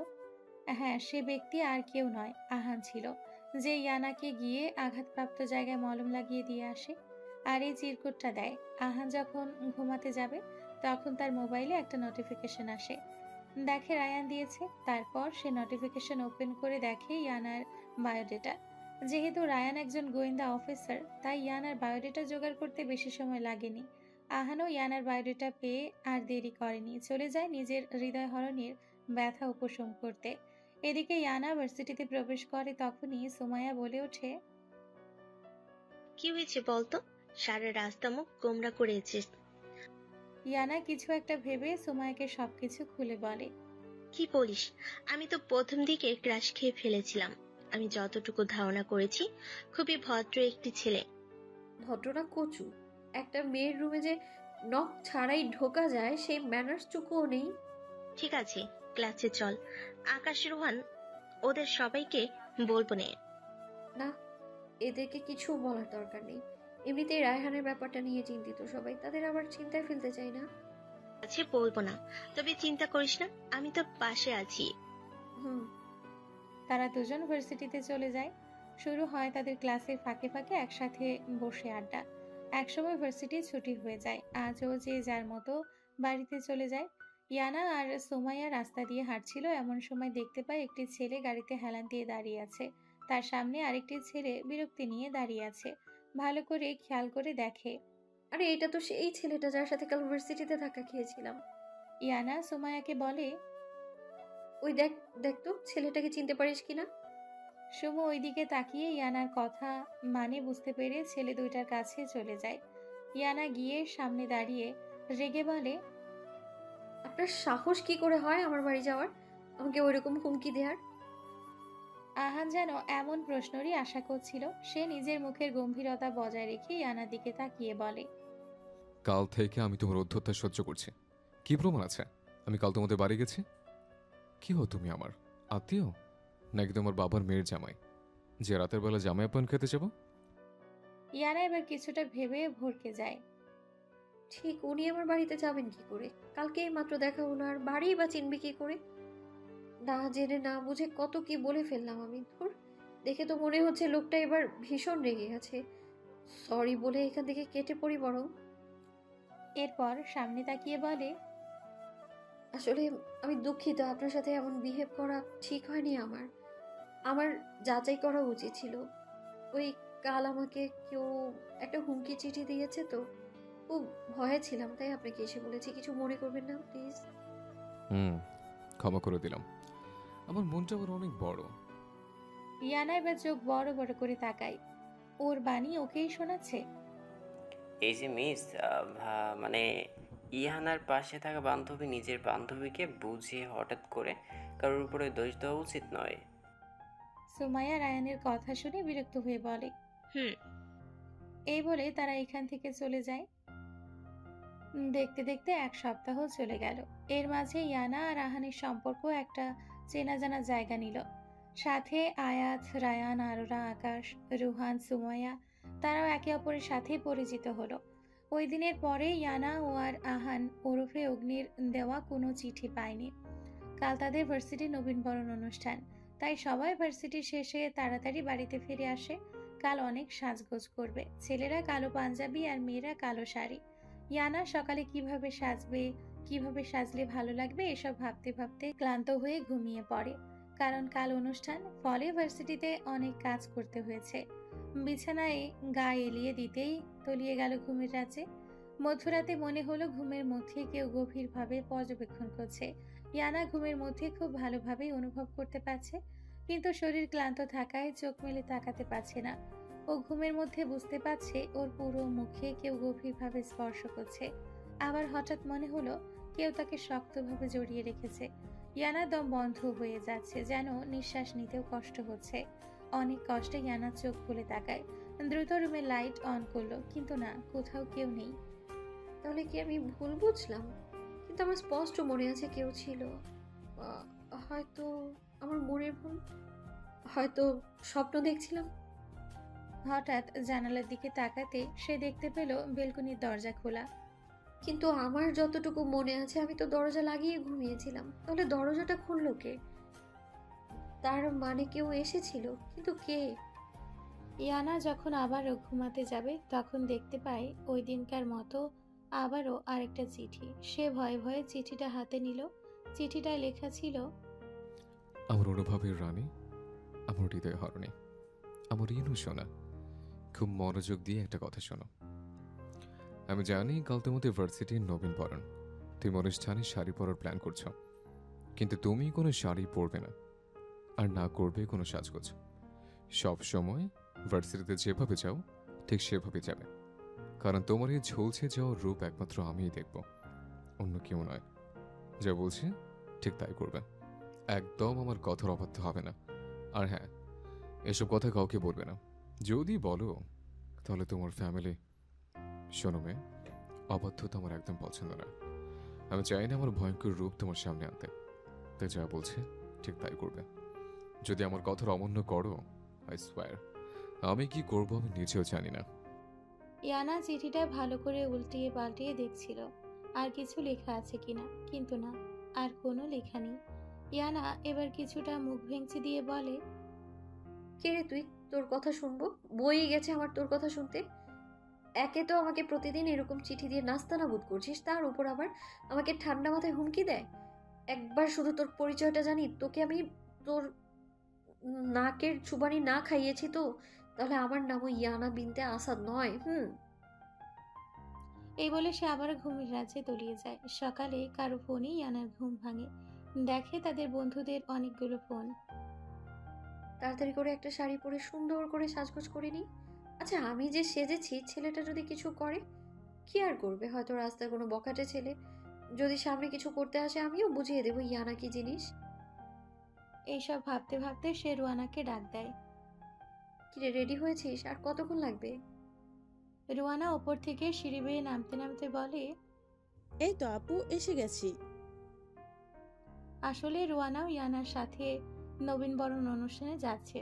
হ্যাঁ, সে ব্যক্তি আর কেউ নয়, আহান ছিল, যে ইয়ানাকে গিয়ে আঘাতপ্রাপ্ত জায়গায় মলম লাগিয়ে দিয়ে আসে আর এই চিরকুটটা দেয়। আহান যখন ঘুমাতে যাবে তখন তার মোবাইলে একটা নোটিফিকেশন আসে। দেখে রায়ান দিয়েছে। তারপর সে নোটিফিকেশন ওপেন করে দেখে ইয়ানার বায়োডেটা। যেহেতু রায়ান একজন গোয়েন্দা অফিসার, তাই ইয়ানার বায়োডেটা জোগাড় করতে বেশি সময় লাগেনি। আহানও ইয়ানার বায়োডেটা পেয়ে আর দেরি করেনি, চলে যায় নিজের হৃদয় হরণের ব্যথা উপশম করতে। এদিকে ইয়ানা ভার্সিটিতে প্রবেশ করে তখনই সুমাইয়া বলে ওঠে, কি হয়েছে বলতো, সারা রাস্তা মুখ গোমরা করেছিস। ইয়ানা কিছু একটা ভেবে সুমাইয়াকে সবকিছু খুলে বলে, কি বলিস? আমি তো প্রথম দিকে ক্রাশ খেয়ে ফেলেছিলাম। আমি যতটুকু ধারণা করেছি খুবই ভদ্র একটি ছেলে। ভদ্রটা কচু, একটা মেয়ের রুমে যে নখ ছাড়াই ঢোকা যায় সেই ম্যানার্স টুকুও নেই। ঠিক আছে, ক্লাসে চল। আকাশ, রোহান, ওদের সবাইকে বলবো নে। না, এদেরকে কিছু বলার দরকার নেই। এমনিতেই রায়হানের ব্যাপারটা নিয়ে চিন্তিত সবাই, তাদের আবার চিন্তায় ফেলতে চাই না। আছে বলবো না, তবে চিন্তা করিস না, আমি তো পাশে আছি। হুম। তারা দুজন ভার্সিটিতে চলে যায়। শুরু হয় তাদের ক্লাসের ফাঁকে ফাঁকে একসাথে বসে আড্ডা। একসময় ভার্সিটির ছুটি হয়ে যায়, আজও যে যার মতো বাড়িতে চলে যায়। ইয়ানা আর সোমাইয়া রাস্তা দিয়ে হাঁটছিল, এমন সময় দেখতে পায় একটি ছেলে গাড়িতে হেলান দিয়ে দাঁড়িয়ে আছে। তার সামনে আরেকটি ছেলে বিরক্তি নিয়ে দাঁড়িয়ে আছে। ভালো করে খেয়াল করে দেখে, আরে এটা তো সেই ছেলেটা যার সাথে কাল ইউনিভার্সিটিতে ধাক্কা খেয়েছিলাম। ইয়ানা সোমাইয়াকে বলে, ওই দেখ, দেখ তো ছেলেটাকে চিনতে পারিস কিনা। সুমু ওইদিকে তাকিয়ে ইয়ানার কথা মানে বুঝতে পেরে ছেলে দুইটার কাছে চলে যায়। ইয়ানা গিয়ে সামনে দাঁড়িয়ে রেগে বলে, আপনার সাহস কি করে হয় আমার বাড়ি যাওয়ার, আমাকে ওইরকম হুমকি দেওয়ার? আহান যেন এমন প্রশ্নরই আশা করছিল। সে নিজের মুখের গম্ভীরতা বজায় রেখে ইয়ানার দিকে তাকিয়ে বলে, কাল থেকে আমি তোমার অধ্যত্তা সহ্য করছি। কি প্রমাণ আছে আমি কাল তোমাদের বাড়ি গেছি? কি হো তুমি, আমার আত্মীয় নাকি তোমার বাবার মেয়ের জামাই যে রাতের বেলা জামাই আপ্যায়ন খেতে যাবো? ইয়ানা এবার কিছুটা ভেবে ভরকে যায়। ঠিক উনি আমার বাড়িতে যাবেন কি করে? কালকে মাত্র দেখা হলো, আর বাড়ি বা চিনবে কি করে? না জেনে না বুঝে কত কি বলে ফেললাম আমি। ধুর, দেখে তো মনে হচ্ছে লোকটা এবার ভীষণ রেগে গেছে। সরি বলে এখান থেকে কেটে পড়ি বরং। এরপর সামনে তাকিয়ে বলে, আসলে আমি দুঃখিত, আপনার সাথে এমন বিহেভ করা ঠিক হয়নি আমার। আমার যাচাই করা উচিত ছিল। ওই কাল আমাকে কেউ একটা হুমকি চিঠি দিয়েছে, তো খুব ভয়ে ছিলাম, তাই আপনাকে এসে বলেছি। কিছু মনে করবেন না প্লিজ। ক্ষমা করে দিলাম। আমার মনটা আবার অনেক বড়। ইয়ানা এবার চোখ বড় বড় করে তাকায়। ওর বাণী ওকেই শোনাচ্ছে। এই যে মিস, মানে ইহানার পাশে থাকা বান্ধবী নিজের বান্ধবীকে বুঝিয়ে হঠাৎ করে কারোর উপরে দোষ দেওয়া উচিত নয়। সুমাইয়া রায়ানের কথা শুনে বিরক্ত হয়ে বলে, হুম। এই বলে তারা এখান থেকে চলে যায়। দেখতে দেখতে এক সপ্তাহ চলে গেল। এর মাঝে ইয়ানা আর আহানের সম্পর্ক একটা চেনা জানা জায়গা নিল। সাথে আয়াত, রায়ান, আরোরা, আকাশ, রুহান, সুমাইয়া তারাও একে অপরের সাথে পরিচিত হলো। ওই দিনের পরে ইয়ানা ও আর আহান ওরফে অগ্নির দেওয়া কোনো চিঠি পায়নি। কাল তাদের ভার্সিটির নবীনবরণ অনুষ্ঠান, তাই সবাই ভার্সিটি শেষে তাড়াতাড়ি বাড়িতে ফিরে আসে। কাল অনেক সাজগোজ করবে, ছেলেরা কালো পাঞ্জাবি আর মেয়েরা কালো শাড়ি। ইয়ানা সকালে কিভাবে সাজবে, কিভাবে সাজলে ভালো লাগবে এসব ভাবতে ভাবতে ক্লান্ত হয়ে ঘুমিয়ে পড়ে। কারণ কাল অনুষ্ঠান, ফলে ভার্সিটিতে অনেক কাজ করতে হয়েছে। বিছানায় গা এলিয়ে দিতেই তলিয়ে গেল ঘুমের রাজ্যে। মধ্যরাতে মনে হলো ঘুমের মধ্যে কেউ গভীরভাবে পর্যবেক্ষণ করছে। ইয়ানা ঘুমের মধ্যে খুব ভালোভাবেই অনুভব করতে পারছে, কিন্তু শরীর ক্লান্ত থাকায় চোখ মেলে তাকাতে পারছে না। ও ঘুমের মধ্যে বুঝতে পারছে ওর পুরো মুখে কেউ গভীরভাবে স্পর্শ করছে। আবার হঠাৎ মনে হলো কেউ তাকে শক্তভাবে জড়িয়ে রেখেছে। ইয়ানা দম বন্ধ হয়ে যাচ্ছে, যেন নিঃশ্বাস নিতেও কষ্ট হচ্ছে। অনেক কষ্টে ইয়ানা চোখ খুলে তাকায়। দ্রুত রুমে লাইট অন করলো, কিন্তু না, কোথাও কেউ নেই। তাহলে কি আমি ভুল বুঝলাম? কিন্তু আমার স্পষ্ট মনে আছে কেউ ছিল। হয়তো আমার মনের ভুল, হয়তো স্বপ্ন দেখছিলাম। হঠাৎ জানালার দিকে তাকাতে সে দেখতে পেল বেলকনির দরজা খোলা। কিন্তু আমার যতটুকু মনে আছে আমি তো দরজা লাগিয়ে ঘুমিয়েছিলাম। তাহলে দরজাটা খুললো কে? তার মানে কেউ এসেছিল, কিন্তু কে? ইয়ানা যখন আবারও ঘুমাতে যাবে তখন দেখতে পায় ওই দিনকার মতো আবারও আরেকটা চিঠি। সে ভয়ে ভয়ে চিঠিটা হাতে নিল। চিঠিটায় লেখা ছিল, আমার অনুভবের রানী, আমার হৃদয় হরণী, আমার ইনু শোনা, খুব মনোযোগ দিয়ে একটা কথা শোনো। আমি জানি কাল তোমাদের ভার্সিটির নবীনবরণ, তুমি অনুষ্ঠানে শাড়ি পরার প্ল্যান করছো, কিন্তু তুমি কোনো শাড়ি পরবে না, আর না করবে কোনো সাজগোজ। সব সময় ভার্সিটিতে যেভাবে যাও ঠিক সেভাবে যাবে, কারণ তোমার এই ঝলসে যাওয়ার রূপ একমাত্র আমিই দেখব, অন্য কেউ নয়। যা বলছি ঠিক তাই করবে, একদম আমার কথার অবাধ্য হবে না। আর হ্যাঁ, এসব কথা কাউকে বলবে না, যদি বলো তাহলে তোমার ফ্যামিলি। শোনো মেয়ে, অবাধ্যতা আমার একদম পছন্দ না। আমি চাই না আমার ভয়ঙ্কর রূপ তোমার সামনে আনতে, তাই যা বলছে ঠিক তাই করবে। যদি আমার কথার অমান্য করো, আই সোয়ার আমি কি করব আমি নিজেও জানি না। ইয়ানা চিঠিটা ভালো করে উল্টিয়ে পাল্টিয়ে দেখছিল আর কিছু লেখা আছে কিনা, কিন্তু না, আর কোনো লেখা নেই। ইয়ানা এবার কিছুটা মুখ ভেঙচি দিয়ে বলে, কে রে তুই? তোর কথা শুনবো? বই গেছে আমার তোর কথা শুনতে। একে তো আমাকে প্রতিদিন এরকম চিঠি দিয়ে নাস্তানাবুদ করছিস, তার উপর আবার আমাকে ঠান্ডা মাথায় হুমকি দেয়। একবার শুধু তোর পরিচয়টা জানি, তোকে আমি তোর নাকের চুবানি না খাইয়েছি তো, তাহলে আমার নামও ইয়ানা বিনতে আসাদ নয়। এই বলে সে আবার ঘুমের রাজ্যে তলিয়ে যায়। সকালে কারো ফোনে ইয়ানার ঘুম ভাঙে। দেখে তাদের বন্ধুদের অনেকগুলো ফোন। তাড়াতাড়ি করে একটা শাড়ি পরে সুন্দর করে সাজগোজ করে নি। আচ্ছা, আমি যে সেজেছি, ছেলেটা যদি কিছু করে? কি আর করবে, হয়তো রাস্তায় কোনো বখাটে ছেলে যদি সামনে কিছু করতে আসে, আমিও বুঝিয়ে দেবো ইয়ানা কি জিনিস। এইসব ভাবতে ভাবতে সে রুয়ানাকে ডাক দেয়। কিরে, রেডি হয়েছিস? আর কতক্ষণ লাগবে? রুয়ানা ওপর থেকে সিঁড়ি বেয়ে নামতে নামতে বলে, এই তো আপু, এসে গেছি। আসলে রুয়ানাও ইয়ানার সাথে নবীনবরণ অনুষ্ঠানে যাচ্ছে।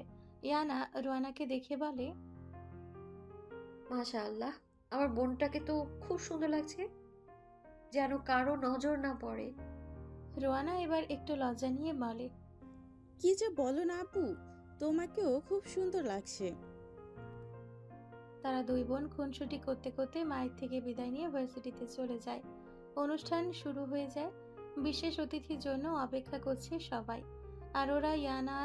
ইয়ানা রুয়ানাকে দেখে বলে, মাশাআল্লাহ, আমার বোনটাকে তো খুব সুন্দর লাগছে, যেন কারো নজর না পড়ে। রুয়ানা এবার একটু লজ্জা নিয়ে বলে, কি যে বলো না আপু, তোমাকেও খুব সুন্দর লাগছে। তারা দুই বোন খুনসুটি করতে করতে মায়ের থেকে বিদায় নিয়ে ভার্সিটিতে চলে যায়। অনুষ্ঠান শুরু হয়ে যায়। বিশেষ অতিথির জন্য অপেক্ষা করছে সবাই। আর ওরা ইয়ানা,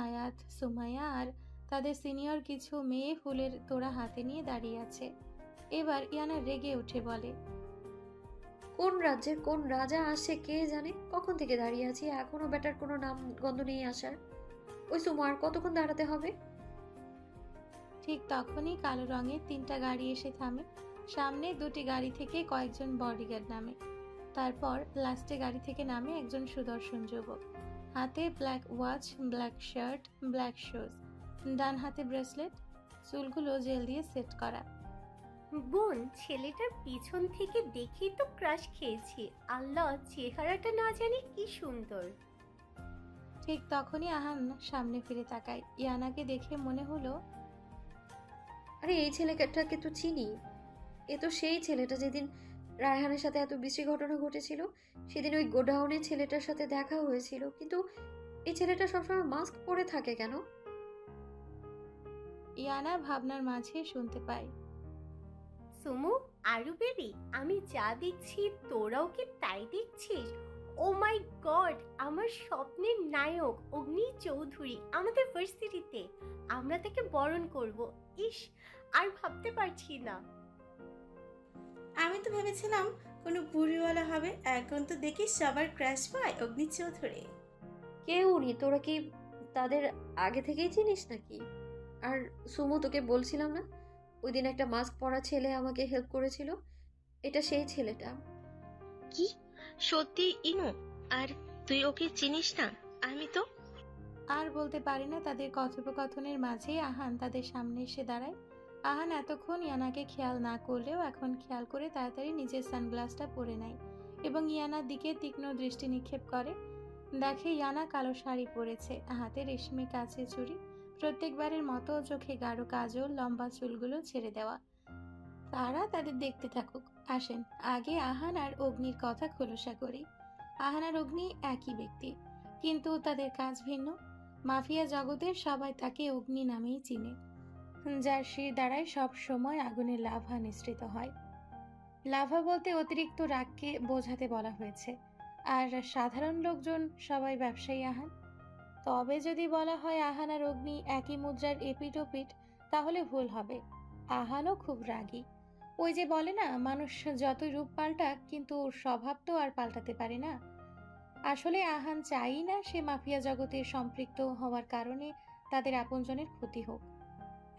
আয়াত, সুমাইয়া আর তাদের সিনিয়র কিছু মেয়ে ফুলের তোড়া হাতে নিয়ে দাঁড়িয়ে আছে। এবার ইয়ানা রেগে উঠে বলে, কোন রাজ্যের কোন রাজা আসে কে জানে? কখন থেকে দাঁড়িয়ে আছি, এখনো বেটার কোনো নাম গন্ধ নেই আসার। ওই সুমার কতক্ষণ দাঁড়াতে হবে? ঠিক তখনই কালো রঙের 3টা গাড়ি এসে থামে। সামনে 2টি গাড়ি থেকে কয়েকজন বডিগার্ড নামে। তারপর লাস্টে গাড়ি থেকে নামে একজন সুদর্শন যুবক। হাতে black watch, black shirt, black shoes, ডান হাতে ব্রেসলেট, চুলগুলো জেল দিয়ে সেট করা। বোন, ছেলেটার পিছন থেকে দেখেই তো ক্রাশ খেয়েছি। আল্লাহ, চেহারাটা না জানি কি সুন্দর। ঠিক তখনই আহান সামনে ফিরে তাকায়। ইয়ানাকে দেখে মনে হলো, আরে এই ছেলেটাকে তো চিনি, এ তো সেই ছেলেটা যেদিন রায়হানের সাথে এত বিশ্রী ঘটনা ঘটেছিল। সেদিন ওই গোডাউনে ছেলেটার সাথে দেখা হয়েছিল, কিন্তু এই ছেলেটা সবসময় মাস্ক পরে থাকে কেন? ইয়ানা ভাবনার মাঝে শুনতে পায়, সুমু, আরু বেবি, আমি যা দেখছি তোরাও কি তাই দেখছিস? ও মাই গড, আমার স্বপ্নের নায়ক অগ্নি চৌধুরী আমাদের ভার্সিটিতে। আমরা তাকে বরণ করব। ইস, আর ভাবতে পারছি না। আমি তো ভেবেছিলাম কোনো বুড়িওয়ালা হবে, এখন তো দেখি সবার ক্র্যাশ পায় অগ্নি চৌধুরী। কেউ উনি, তোরা কি তাদের আগে থেকেই চিনিস নাকি? আর সুমু, তোকে বলছিলাম না ওই দিন একটা মাস্ক পরা ছেলে আমাকে হেল্প করেছিল? এটা সেই ছেলেটা। কি সত্যি ইনু? আর তুই ওকে চিনিস না? আমি তো। আর বলতে পারি না। তাদের কথোপকথনের মাঝে আহান তাদের সামনে এসে দাঁড়ায়। আহান এতক্ষণ ইয়ানাকে খেয়াল না করলেও এখন খেয়াল করে তাড়াতাড়ি নিজের সানগ্লাসটা পরে নেয় এবং ইয়ানার দিকে তীক্ষ্ণ দৃষ্টি নিক্ষেপ করে। দেখে ইয়ানা কালো শাড়ি পরেছে, হাতে রেশমি কাচের চুড়ি, প্রত্যেকবারের মতো চোখে গাঢ় কাজল, লম্বা চুলগুলো ছেড়ে দেওয়া। তারা তাদের দেখতে থাকুক। আসেন আগে আহান আর অগ্নির কথা খোলসা করি। আহান আর অগ্নি একই ব্যক্তি, কিন্তু তাদের কাজ ভিন্ন। মাফিয়া জগতের সবাই তাকে অগ্নি নামেই চিনে, যার শির দ্বারাই সব সময় আগুনের লাভা নিঃসৃত হয়। লাভা বলতে অতিরিক্ত রাগকে বোঝাতে বলা হয়েছে। আর সাধারণ লোকজন সবাই ব্যবসায়ী আহান। তবে যদি বলা হয় আহান আর অগ্নি একই মুদ্রার এপিঠ ওপিঠ, তাহলে ভুল হবে। আহানও খুব রাগী। ওই যে বলে না, মানুষ যতই রূপ পাল্টাক কিন্তু স্বভাব তো আর পাল্টাতে পারে না। আসলে আহান চাই না সে মাফিয়া জগতে সম্পৃক্ত হওয়ার কারণে তাদের আপনজনের ক্ষতি হোক।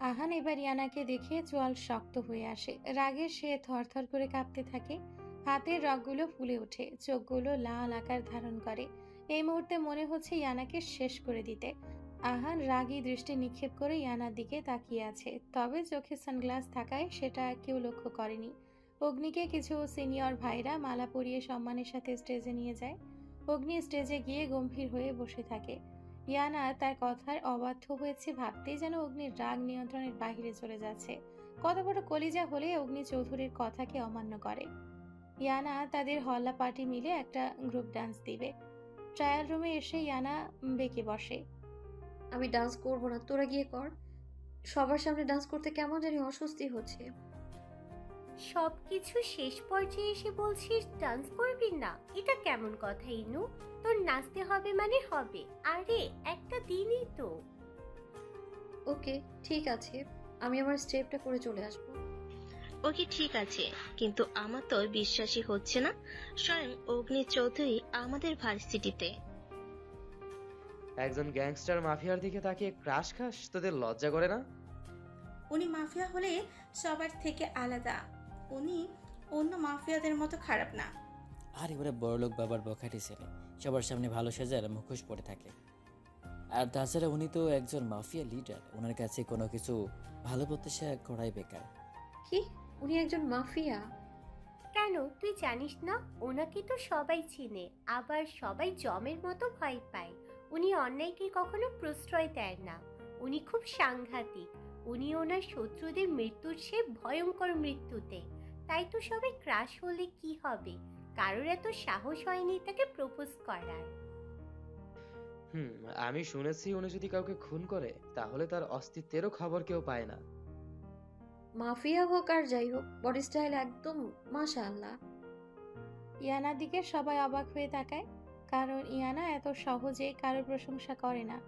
আহান এবার ইয়ানাকে দেখে চোয়াল শক্ত হয়ে আসে। রাগে সে থরথর করে কাঁপতে থাকে। হাতের রগগুলো ফুলে ওঠে, চোখগুলো লাল আকার ধারণ করে। এই মুহূর্তে মনে হচ্ছে ইয়ানাকে শেষ করে দিতে। আহান রাগী দৃষ্টি নিক্ষেপ করে ইয়ানার দিকে তাকিয়ে আছে, তবে চোখে সানগ্লাস থাকায় সেটা কেউ লক্ষ্য করেনি। অগ্নিকে কিছু সিনিয়র ভাইরা মালা পরিয়ে সম্মানের সাথে স্টেজে নিয়ে যায়। অগ্নি স্টেজে গিয়ে গম্ভীর হয়ে বসে থাকে। ইয়ানা তার কথার অবাধ্য হয়েছে ভাবতেই যেন অগ্নির রাগ নিয়ন্ত্রণের বাহিরে চলে যাচ্ছে। কত বড় কলিজা হলে অগ্নি চৌধুরীর কথাকে অমান্য করে। ইয়ানা তাদের হল্লা পার্টি মিলে একটা গ্রুপ ডান্স দিবে। ট্রায়াল রুমে এসে ইয়ানা বেঁকে বসে। আমি ডান্স করবো না, তোরা গিয়ে কর। সবার সামনে ডান্স করতে কেমন জানি অস্বস্তি হচ্ছে। সবকিছু শেষ পর্যায়ে এসে বলছিস ডান্স করবি না? এটা কেমন কথা ইনু? তোর নাচতে হবে মানে হবে। আরে একটা দিনই তো। ওকে, ঠিক আছে, আমি আমার স্টেপটা করে চলে আসবো। ওকে ঠিক আছে, কিন্তু আমার তো বিশ্বাসই হচ্ছে না স্বয়ং অগ্নি চৌধুরী আমাদের ভার্সিটিতে। একজন গ্যাংস্টার মাফিয়ার দিকে তাকিয়ে ক্রাশ খাস, তোদের লজ্জা করে না? উনি মাফিয়া হলে সবার থেকে আলাদা। উনি অন্য মাফিয়াদের মতো খারাপ না। আরে ওরা বড়লোক বাবার বখাটে ছেলে, সবার সামনে ভালো সাজার মুখোশ পরে থাকে। আর তাছাড়া উনি তো একজন মাফিয়া লিডার, ওনার কাছে কোনো কিছু ভালো প্রত্যাশা করাই বেকার। কি, উনি একজন মাফিয়া? কেন তুই জানিস না? ওনাকে তো সবাই চিনে, আবার সবাই জমের মতো ভয় পায়। উনি অন্যায়কে কখনো প্রশ্রয় দেয় না। উনি খুব সাংঘাতিক। উনি ওনার শত্রুদের মৃত্যুর সে ভয়ঙ্কর মৃত্যুতে। তাই তো সবাই ক্রাশ হলে কি হবে, কারোর এত সাহস হয়নি তাকে প্রপোজ করার। আমি শুনেছি উনি যদি কাউকে খুন করে তাহলে তার অস্তিত্বেরও খবর কেউ পায় না। মাফিয়া হোক আর যাই হোক, বডি স্টাইল একদম মাশাআল্লাহ। ইয়ানার দিকে সবাই অবাক হয়ে তাকায়, কারণ ইয়ানা এত সহজে কারোর প্রশংসা করে না।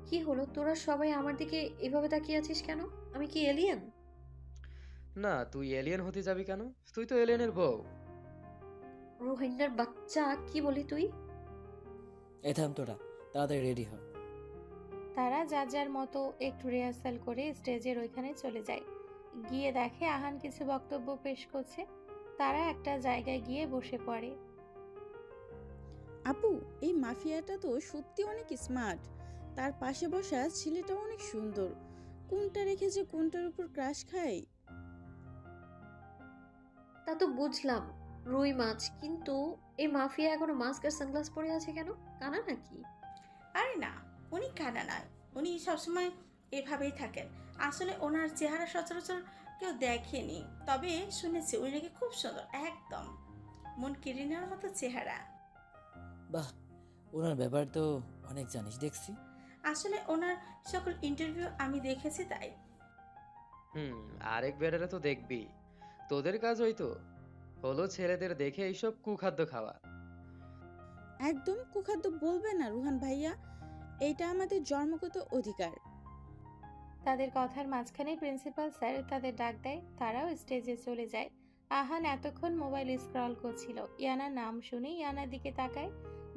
কি হলো, তোরা সবাই আমার দিকে এভাবে তাকিয়ে আছিস কেন? আমি কি এলিয়েন? না, তুই এলিয়েন হতে যাবি কেন? তুই তো এলিয়েনের বউ। রোহিঙ্গার বাচ্চা, কি বলি তুই? এ থাম তোরা, তাড়াতাড়ি রেডি হ। তারা যার যার মতো একটু রিহার্সাল করে স্টেজের ওইখানে চলে যায়। গিয়ে দেখে আহান কিছু বক্তব্য পেশ করছে। তারা একটা জায়গায় গিয়ে বসে পড়ে। আপু, এই মাফিয়াটা তো সত্যি অনেক স্মার্ট। তার পাশে বসা ছেলেটাও অনেক সুন্দর। কোনটা রেখে যে কোনটার উপর ক্রাশ খায়। তা তো বুঝলাম, রুই মাছ, কিন্তু এই মাফিয়া এখনো মাস্ক আর সানগ্লাস পরে আছে কেন? কানা নাকি? আরে না, উনি কানা নয়। উনি সবসময় এভাবেই থাকেন। আসলে ওনার চেহারা সচরাচর কেউ দেখেনি, তবে শুনেছি উনি নাকি খুব সুন্দর, একদম মন কেড়ে নেওয়ার মতো চেহারা। বাহ, ওনার ব্যাপার তো অনেক জানিস দেখছি। আসলে ওনার সকল ইন্টারভিউ আমি দেখেছি তাই। আরেক বেড়ারে তো দেখবি। তোদের কাজ ওই তো হলো ছেলেদের দেখে এইসব কুখাদ্য খাওয়া। একদম কুখাদ্য বলবে না রুহান ভাইয়া, এইটা আমাদের জন্মগত অধিকার। তাদের কথার মাঝখানে প্রিন্সিপাল স্যার তাদের ডাক দেয়। তারাও স্টেজে চলে যায়। আহান এতক্ষণ মোবাইল স্ক্রল করছিল। ইয়ানার নাম শুনে ইয়ানার দিকে তাকায়,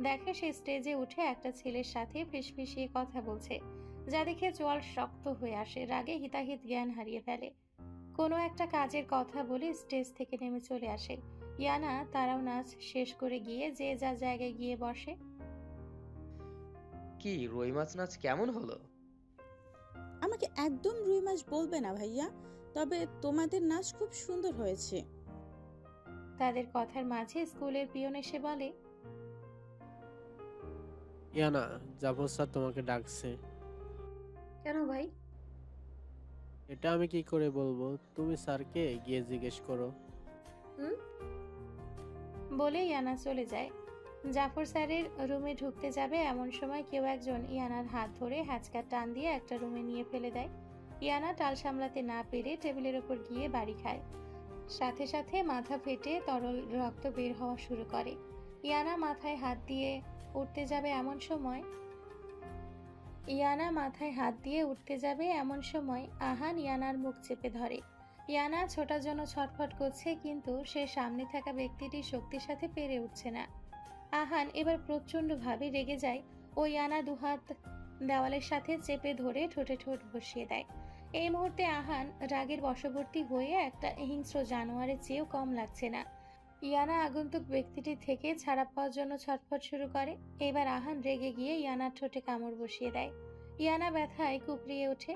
দেখে সে স্টেজে উঠে একটা ছেলের সাথে ফিসফিসিয়ে কথা বলছে, যা দেখে চোয়াল শক্ত হয়ে আসে। রাগে হিতাহিত জ্ঞান হারিয়ে ফেলে। কোনো একটা কাজের কথা বলে স্টেজ থেকে নেমে চলে আসে। ইয়ানা তারাও নাচ শেষ করে গিয়ে যে যার জায়গায় গিয়ে বসে। কি রুই মাছ নাচ কেমন হলো? আমাকে একদম রুই মাছ বলবে না ভাইয়া, তবে তোমাদের নাচ খুব সুন্দর হয়েছে। তাদের কথার মাঝে স্কুলের পিয়ন এসে বলে, ইয়ানা, জাফর স্যার তোমাকে ডাকছে। কেন ভাই? এটা আমি কি করে বলবো? তুমি স্যারকে গিয়ে জিজ্ঞেস করো। বলে ইয়ানা চলে যায়। জাফর স্যারের রুমে ঢুকতে যাবে এমন সময় কেউ একজন ইয়ানার হাত ধরে হ্যাচকা টান দিয়ে একটা রুমে নিয়ে ফেলে দেয়। ইয়ানা টাল সামলাতে না পেরে টেবিলের ওপর গিয়ে বাড়ি খায়। সাথে সাথে মাথা ফেটে তরল রক্ত বের হওয়া শুরু করে। ইয়ানা মাথায় হাত দিয়ে উঠতে যাবে এমন সময় আহান ইয়ানার মুখ চেপে ধরে। ইয়ানা ছোটার জন্য ছটফট করছে, কিন্তু সে সামনে থাকা ব্যক্তিটির শক্তির সাথে পেরে উঠছে না। আহান এবার প্রচণ্ডভাবে রেগে যায় ও ইয়ানা দুহাত দেওয়ালের সাথে চেপে ধরে ঠোঁটে ঠোঁট বসিয়ে দেয়। এই মুহূর্তে আহান রাগের বশবর্তী হয়ে একটা হিংস্র জানোয়ারের চেয়েও কম লাগছে না। ইয়ানা আগন্তুক ব্যক্তিটি থেকে ছাড়া পাওয়ার জন্য ছটফট শুরু করে। এবার আহান রেগে গিয়ে ইয়ানার ঠোঁটে কামড় বসিয়ে দেয়। ইয়ানা ব্যথায় কুকড়িয়ে ওঠে।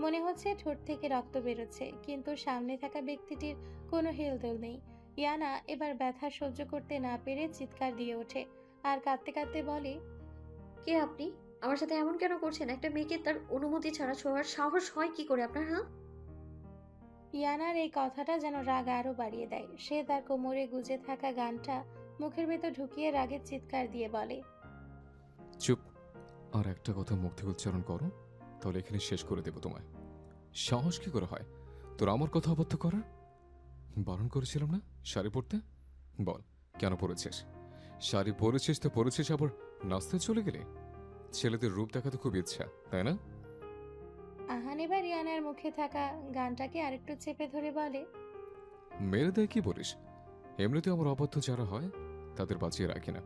মনে হচ্ছে ঠোঁট থেকে রক্ত বেরোচ্ছে, কিন্তু সামনে থাকা ব্যক্তিটির কোনো হেলদোল নেই। ইয়ানা এবার ব্যথা সহ্য করতে না পেরে চিৎকার দিয়ে ওঠে আর কাঁদতে কাঁদতে বলে, কে আপনি? আমার সাথে এমন কেন করছেন? একটা মেয়েকে তার অনুমতি ছাড়া ছোঁয়ার সাহস হয় কি করে আপনার? হ্যাঁ? ইয়ানার এই কথাটা যেন রাগ আরো বাড়িয়ে দেয়। সে তার কোমরে গুজে থাকা গানটা মুখের ভেতর ঢুকিয়ে রাগের চিৎকার দিয়ে বলে, চুপ, আর একটা কথা মুখ থেকে উচ্চারণ করো। তাহলে এখানে শেষ করে দেব তোমায়। সাহস কি করে হয় তোর আমার কথা অবদ্ধ করার? বারণ করেছিলাম না শাড়ি পরতে? বল কেন পরেছিস? শাড়ি পরেছিস তো পরেছিস, আবার নাচতে চলে গেলে? ছেলেদের রূপ দেখাতে খুব ইচ্ছা, তাই না? আহান এবার ইয়ানার মুখে থাকা গানটাকে আরেকটু চেপে ধরে বলে, মেরে দেয় কি বলিস? এমনিতে আমার অবদ্ধ যারা হয় তাদের বাঁচিয়ে রাখি না,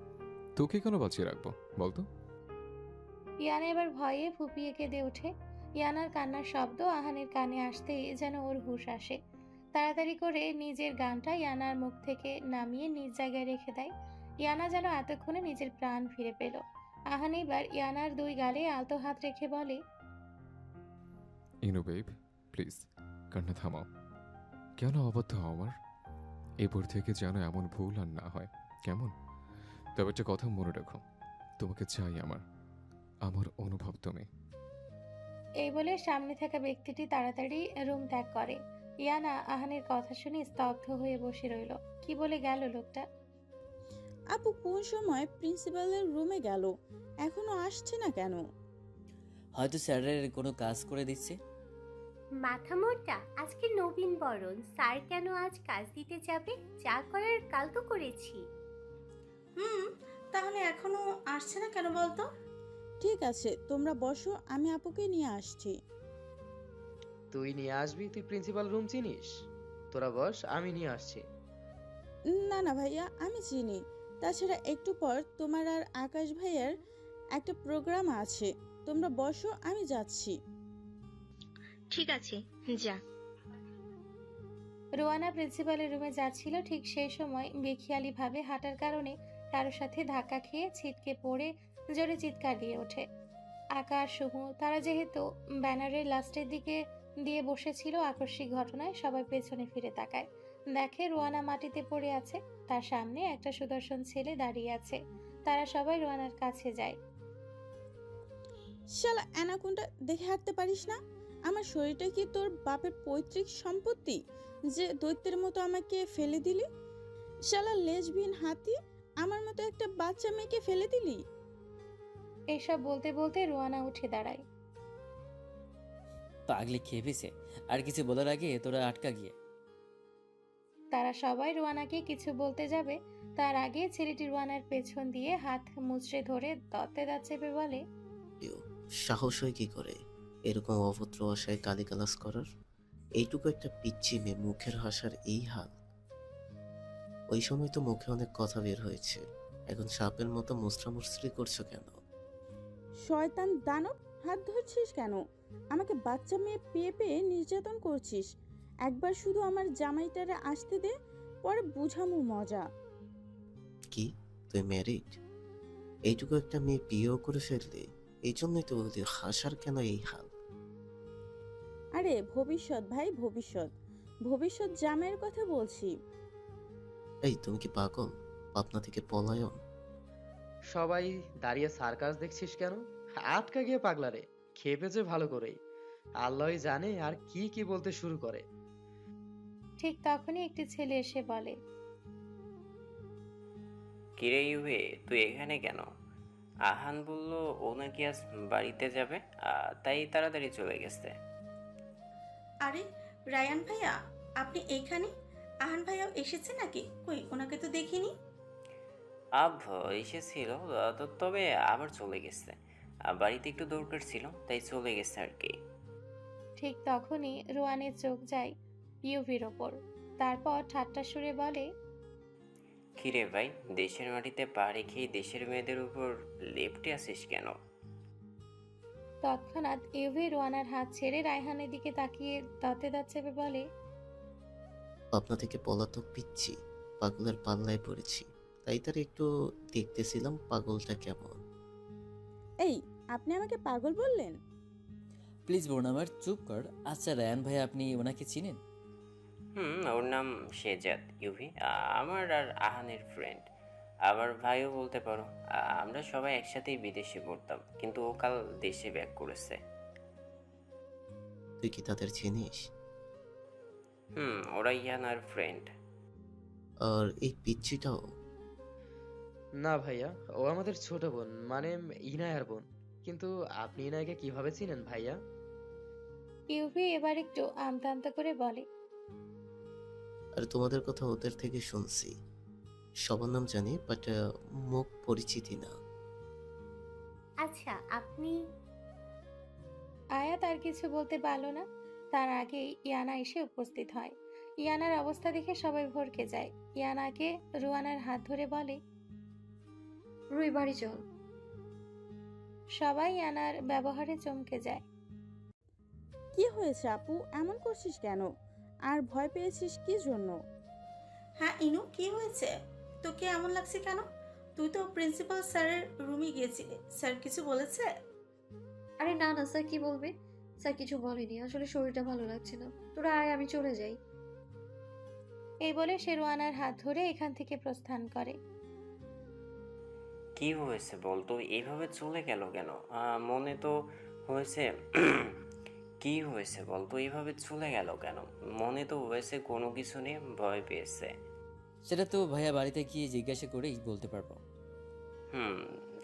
তোকে কেন বাঁচিয়ে রাখবো বলতো? ইয়ানা এবার ভয়ে ফুপিয়ে কেঁদে ওঠে। ইয়ানার কান্নার শব্দ আহানের কানে আসতেই যেন ওর হুঁশ আসে। তাড়াতাড়ি করে নিজের গানটা ইয়ানার মুখ থেকে নামিয়ে নিজ জায়গায় রেখে দেয়। ইয়ানা যেন এতক্ষণে নিজের প্রাণ ফিরে পেল। আহান এবার ইয়ানার 2 গালে আলতো হাত রেখে বলে, ইনু বেব, প্লিজ কান্না থামাও। কেন অবদ্ধ হও আমার? এরপর থেকে যেন এমন ভুল আর না হয়, কেমন? তবে একটা কথা মনে রাখো, তোমাকে চাই আমার, আমার অনুভব তুমি। এই বলে সামনে থাকা ব্যক্তিটি তাড়াতাড়ি রুম ত্যাগ করে। ইয়ানা আহানের কথা শুনে স্তব্ধ হয়ে বসে রইল। কি বলে গেল লোকটা? আপু কোন সময় প্রিন্সিপালের রুমে গেল, এখনো আসছে না কেন? হয়তো স্যারের কোনো কাজ করে দিচ্ছে। মাথা মোটা, আজকে নবীন বরণ, স্যার কেন আজ কাজ দিতে যাবে? যা করার কাল তো করেছি। তাহলে এখনো আসছে না কেন বলতো? ঠিক আছে, তোমরা বসো, আমি আপুকে নিয়ে আসছি। তুই নিয়ে আসবি? তুই প্রিন্সিপাল রুম চিনিস? তোরা বস, আমি নিয়ে আসছি। না না ভাইয়া, আমি চিনি। তাছাড়া একটু পর তোমার আর আকাশ ভাইয়ার একটা প্রোগ্রাম আছে। তোমরা বসো, আমি যাচ্ছি। ঠিক আছে, যা। রোয়ানা প্রিন্সিপালের রুমে যাচ্ছিল, ঠিক সেই সময় বেখিয়ালিভাবে হাঁটার কারণে কারোর সাথে ধাক্কা খেয়ে ছিটকে পড়ে জোরে চিৎকার দিয়ে ওঠে। আকাশ, সুমু তারা যেহেতু ব্যানারের লাস্টের দিকে দিয়ে বসেছিল, আকস্মিক ঘটনায় সবাই পেছনে ফিরে তাকায়। দেখে রোয়ানা মাটিতে পড়ে আছে, তার সামনে একটা সুদর্শন ছেলে দাঁড়িয়ে আছে। তারা সবাই রোয়ানার কাছে যায়। শালা অ্যানাকোন্ডা, দেখে হাঁটতে পারিস না? আমার শরীরটা কি তোর বাপের পৈতৃক সম্পত্তি যে দৈত্যের মতো আমাকে ফেলে দিলি? শালা লেজবিহীন হাতি, আমার মতো একটা বাচ্চা মেয়েকে ফেলে দিলি? এসব বলতে বলতে রোয়ানা উঠে দাঁড়ায়। পাগলি খেয়ে পেয়েছে, আর কিছু বলার আগে তোরা আটকা গিয়ে। তারা সবাই রোয়ানাকে কিছু বলতে যাবে, তার আগে ছেলেটি রোয়ানার পেছন দিয়ে হাত মুচড়ে ধরে দাঁতে দাঁত চেপে বলে, সাহস হয় কি করে এরকম অভদ্র ভাষায় গালিগালাজ করার? এইটুকু একটা পিচ্চি মেয়ে মুখের হাসার এই হাল। ওই সময় তো মুখে অনেক কথা বের হয়েছে, এখন সাপের মতো মুসরামুসরি করছো কেন? শয়তান দানব, হাত ধরছিস কেন? আমাকে বাচ্চা মেয়ে পেয়ে পেয়ে নির্যাতন করছিস। একবার শুধু আমার জামাইটারে আসতে দে, পরে বুঝামু মজা। কি তুই ম্যারিড? এইটুকু একটা মেয়ে বিয়েও করে ফেললি, এই জন্যই তো বলি হাসার কেন এই হাল? আরে ভবিষ্যৎ ভাই, ভবিষ্যৎ ভবিষ্যৎ জামাইয়ের কথা বলছি। এই তুমি কি পাগল? পাবনা থেকে পলায়ন? সবাই দাঁড়িয়ে সার্কাস দেখছিস কেন? আটকা গিয়ে পাগলারে, খেপেছে ভালো করেই। আল্লাহই জানে আর কি কি বলতে শুরু করে। ঠিক তখনই একটি ছেলে এসে বলে, কিরে ইউভি, তুই এখানে কেন? আহান বলল ও নাকি আজ বাড়িতে যাবে, তাই তাড়াতাড়ি চলে গেছে। আরে রায়ান ভাইয়া, আপনি এইখানে? আহান ভাইয়াও এসেছে নাকি? কই, ওনাকে তো দেখিনি। আব এসেছিল, তবে আবার চলে গেছে। বাড়িতে একটু দরকার ছিল, তাই চলে গেছে আর কি। ঠিক তখনই রোয়ানের চোখ যায় ইউভির ওপর। তারপর ঠাট্টা সুরে বলে, কিরে ভাই, দেশের মাটিতে পা রেখেই দেশের মেয়েদের উপর লেপটে আসিস কেন? তৎক্ষণাৎ ইউভি রোয়ানার হাত ছেড়ে রায়হানের দিকে তাকিয়ে দাঁতে দাঁত চেপে বলে, পাবনা থেকে পলাতক পিচ্ছি পাগলের পাল্লায় পড়েছি, তাই তার একটু দেখতেছিলাম পাগলটা কেমন। এই, আপনি আমাকে পাগল বললেন? প্লিজ বোন আমার, চুপ কর। আচ্ছা রায়ান ভাই, আপনি ওনাকে চিনেন? ওর নাম শেজাদ ইউভি, আমার আর আহানের ফ্রেন্ড, আবার ভাইও বলতে পারো। আমরা সবাই একসাথেই বিদেশে পড়তাম, কিন্তু ও কাল দেশে ব্যাক করেছে। তুই কি তাদের চিনিস? ওরা ইয়ানার ফ্রেন্ড। আর এই পিচ্ছিটাও? না ভাইয়া, ও আমাদের ছোট বোন, মানে ইনায়ার বোন। কিন্তু আপনি ইনায়াকে কিভাবে চিনেন ভাইয়া? ইউভি এবার একটু আমতা আমতা করে বলে, আর তোমাদের কথা ওদের থেকে শুনছি। সবার নাম জানি, বাট মুখ পরিচিতি না। আচ্ছা, আপনি আয়াত আর কিছু বলতে পারল না। তার আগেই ইয়ানা এসে উপস্থিত হয়। ইয়ানার অবস্থা দেখে সবাই ভরকে যায়। ইয়ানাকে রুয়ানার হাত ধরে বলে, রুই বাড়ি চল। সবাই ইয়ানার ব্যবহারে চমকে যায়। কি হয়েছে আপু, এমন করছিস কেন? আর ভয় পেয়েছিস কি জন্য? হ্যাঁ ইনু, কি হয়েছে? তোকে এমন লাগছে কেন? তুই তো প্রিন্সিপাল স্যারের রুমে গিয়েছিলি, স্যার কিছু বলেছে? আরে না না, স্যার কি বলবে? স্যার কিছু বলেনি, আসলে শরীরটা ভালো লাগছে না। তোরা আয়, আমি চলে যাই। এই বলে সে রুয়ানার হাত ধরে এখান থেকে প্রস্থান করে। কি হয়েছে বলতো, এইভাবে চলে গেল কেন? মনে তো হয়েছে কি হয়েছে বলতো, এইভাবে চলে গেল কেন? মনে তো হয়েছে কোনো কিছু নিয়ে ভয় পেয়েছে। সেটা তো ভাইয়া বাড়িতে গিয়ে জিজ্ঞাসা করেই বলতে পারবো।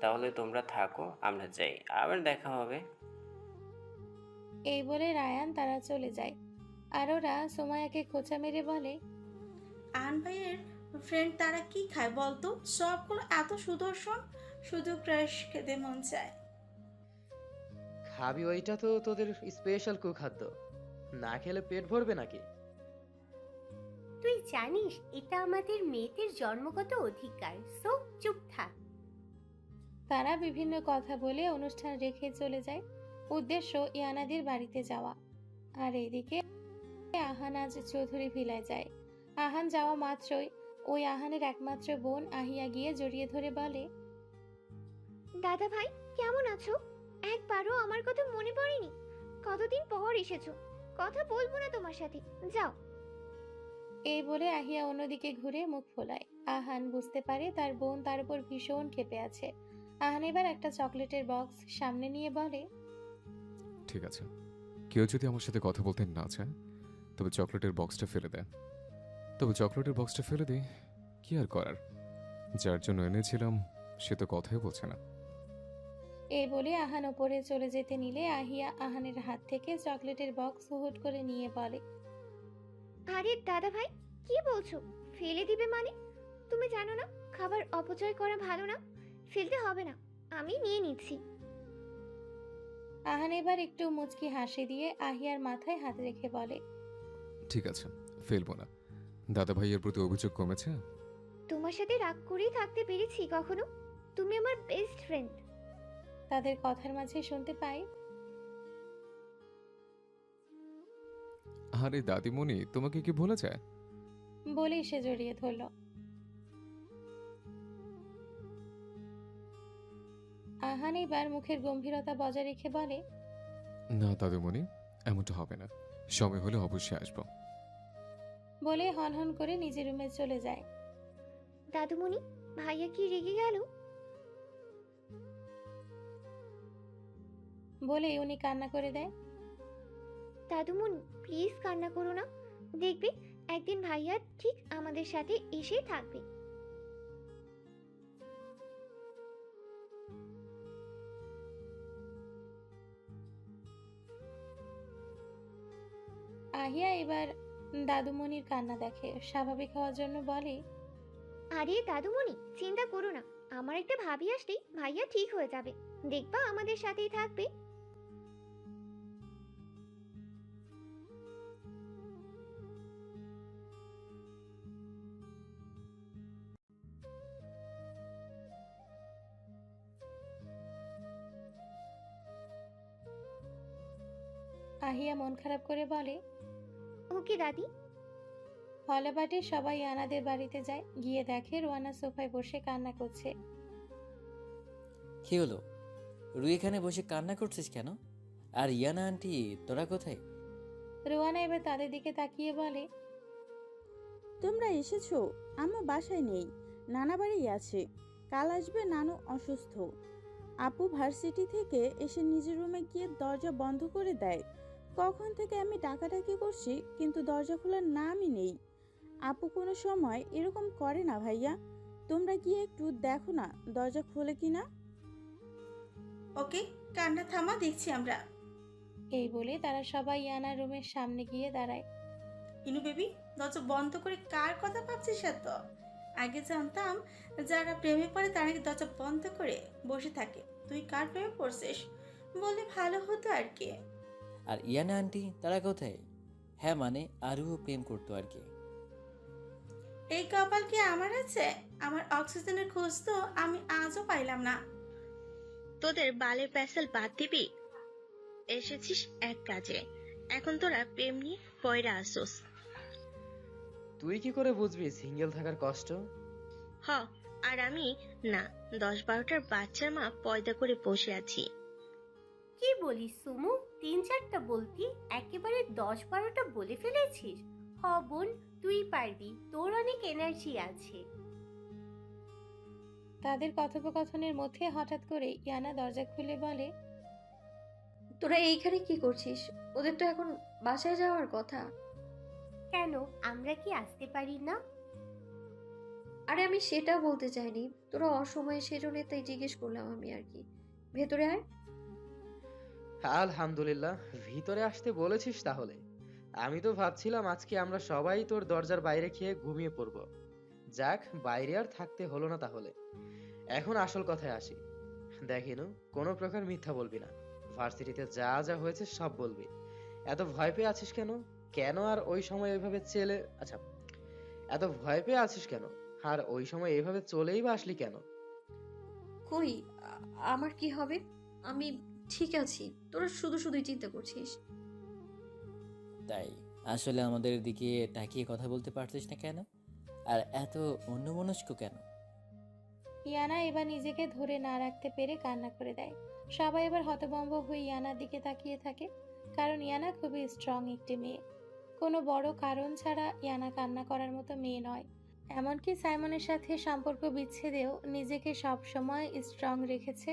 তাহলে তোমরা থাকো, আমরা যাই, আবার দেখা হবে। এই বলে রায়ান তারা চলে যায়। আর ওরা সোমায়াকে খোঁচা মেরে বলে, আহান ভাইয়ের ফ্রেন্ড তারা কি খায় বলতো? সবগুলো এত সুদর্শন, শুধু ক্রাশ খেতে মন চায়। খাবি, ওইটা তো তোদের স্পেশাল কুখাদ্য। না খেলে পেট ভরবে নাকি? তুই জানিস এটা আমাদের মেয়েদের জন্মগত অধিকার, সো চুপ থাক। তারা বিভিন্ন কথা বলে অনুষ্ঠান রেখে চলে যায়। উদ্দেশ্য ইয়ানাদের বাড়িতে যাওয়া। আর এইদিকে আহান আজ চৌধুরী ভিলায় যায়। আহান যাওয়া মাত্রই ওই আহানের একমাত্র বোন আহিয়া গিয়ে জড়িয়ে ধরে বলে, দাদা ভাই কেমন আছো? একবারও আমার কথা মনে পড়েনি। কতদিন পর এসেছো, কথা বলবো না তোমার সাথে, যাও। এই বলে আহিয়া অন্যদিকে ঘুরে মুখ ফোলায়। আহান বুঝতে পারে তার বোন তার উপর ভীষণ ক্ষেপে আছে। আহান এবার একটা চকলেটের বক্স সামনে নিয়ে বলে, ঠিক আছে, কেউ যদি আমার সাথে কথা বলতে না চায় তবে চকলেটের বক্সটা ফেলে দেয়। কি আর করার, যার জন্য এনেছিলাম সে তো কথাই বলছে না। এই বলে আহান ওপরে চলে যেতে নিলে আহিয়া আহানের হাত থেকে চকলেটের বক্স হুট করে নিয়ে বলে, আরে দাদা ভাই কি বলছো? ফেলে দিবে মানে? তুমি জানো না খাবার অপচয় করা ভালো না। ফেলতে হবে না, আমি নিয়ে নিচ্ছি। আহান এবার একটু মুচকি হাসি দিয়ে আহিয়ার মাথায় হাত রেখে বলে, ঠিক আছে, ফেলবো না। দাদা ভাইয়ের প্রতি অভিযোগ কমেছে? তোমার সাথে রাগ করেই থাকতে পেরেছি কখনো? তুমি আমার বেস্ট ফ্রেন্ড। তাদের কথার মাঝে শুনতে পাই, আরে দাদিমণি, তোমাকে কি ভুলে যায়? বলেই সে জড়িয়ে ধরল। আহান এবার মুখের গম্ভীরতা বজায় রেখে বলে, না দাদিমণি, এমনটা হবে না, সময় হলে অবশ্যই আসবো। বলে হনহন করে নিজের রুমে চলে যায়। দাদুমণি, ভাইয়া কি রেগে গেল? বলে উনি কান্না করে দেয়। দাদুমণি প্লিজ কান্না করো না, দেখবে একদিন ভাইয়া ঠিক আমাদের সাথে এসে থাকবে। আহিয়া এবার দাদুমণির কান্না দেখে, স্বাভাবিক হওয়ার জন্য বলে, আরে দাদুমণি চিন্তা করো না, আমার একটা ভাবি আসলেই ভাইয়া ঠিক হয়ে যাবে, দেখবা আমাদের সাথেই থাকবে। আহিয়া মন খারাপ করে বলে, ওকে দাদি। হলাবাটে সবাই ইয়ানাদের বাড়িতে যায়। গিয়ে দেখে রোয়ানা সোফায় বসে কান্না করছে। কি হলো, রুই এখানে বসে কান্না করছিস কেন? আর ইয়ানা আন্টি তোরা কোথায়? রোয়ানা এবার তাদের দিকে তাকিয়ে বলে, তোমরা এসেছো? আম্মু বাসায় নেই, নানা বাড়ি আছে। কাল আসবে, নানু অসুস্থ। আপু ভার্সিটি থেকে এসে নিজের রুমে গিয়ে দরজা বন্ধ করে দেয়। কখন থেকে আমি ডাকাডাকি করছি, কিন্তু দরজা খোলার নামই নেই। আপু কোনো সময় এরকম করে না ভাইয়া, তোমরা গিয়ে একটু দেখো না দরজা খোলে কিনা। ওকে, কান্না থামা, দেখছি আমরা। এই বলে তারা সবাই ইয়ানার রুমের সামনে গিয়ে দাঁড়ায়। ইনু বেবি, দরজা বন্ধ করে কার কথা ভাবছিস এত? আগে জানতাম যারা প্রেমে পড়ে তারা নাকি দরজা বন্ধ করে বসে থাকে। তুই কার প্রেমে পড়ছিস বলে ভালো হতো আর কি। আর ইয়ানা আন্টি তারা কোথায়? হ্যাঁ মানে আরও প্রেম করতো আর কি। এই কপাল কি আমার আছে? আমার অক্সিজেনের খোঁজ তো আমি আজও পাইলাম না। তোদের বালের প্যাসেল বাদ দিবি? এসেছিস এক কাজে, এখন তোরা প্রেম নিয়ে পয়রা আসোস। তুই কি করে বুঝবি সিঙ্গেল থাকার কষ্ট? হ, আর আমি না 10-12টার বাচ্চার মা পয়দা করে বসে আছি। কি বলিস সুমু? 3-4টা বলতি একেবারে 10-12টা বলে ফেলেছিস। হ বোন, তুই পারবি, তোর অনেক এনার্জি আছে। তাদের কথোপকথনের মধ্যে হঠাৎ করে ইয়ানা দরজা খুলে বলে, তোরা এইখানে কি করছিস? ওদের তো এখন বাসায় যাওয়ার কথা। কেন, আমরা কি আসতে পারি না? আরে আমি সেটা বলতে চাইনি, তোরা অসময়ে সেজন্য তাই জিজ্ঞেস করলাম আমি আর কি। ভেতরে আয়। আলহামদুলিল্লাহ, ভিতরে আসতে বলেছিস তাহলে। আমি তো ভাবছিলাম আজকে আমরা সবাই তোর দরজার বাইরে খেয়ে ঘুমিয়ে পড়ব। যাক, বাইরে আর থাকতে হলো না তাহলে। এখন আসল কথায় আসি। দেখিনু, কোনো প্রকার মিথ্যা বলবি না। ভার্সিটিতে যা যা হয়েছে সব বলবি। এত ভয় পেয়ে আছিস কেন? কেন আর ওই সময় এভাবে এত ভয় পেয়ে আছিস কেন? আর ওই সময় এভাবে চলেই বা আসলি কেন? কই আমার কি হবে? আমি ঠিক আছি, তোরা শুধু শুধুই চিন্তা করছিস। তাই আসলে আমাদের দিকে তাকিয়ে কথা বলতে পারছিস না কেন? আর এত অন্যমনস্ক কেন? ইয়ানা এবার নিজেকে ধরে না রাখতে পেরে কান্না করে দেয়। সবাই এবার হতভম্ব হয়ে ইয়ানার দিকে তাকিয়ে থাকে, কারণ ইয়ানা খুবই স্ট্রং একটি মেয়ে। কোনো বড় কারণ ছাড়া ইয়ানা কান্না করার মতো মেয়ে নয়। এমনকি সাইমনের সাথে সম্পর্ক বিচ্ছেদেও নিজেকে সবসময় স্ট্রং রেখেছে,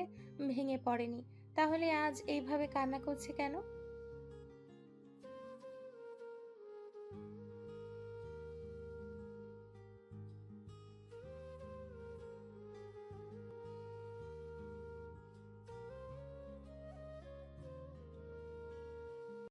ভেঙে পড়েনি। তাহলে আজ এইভাবে কান্না করছে কেন?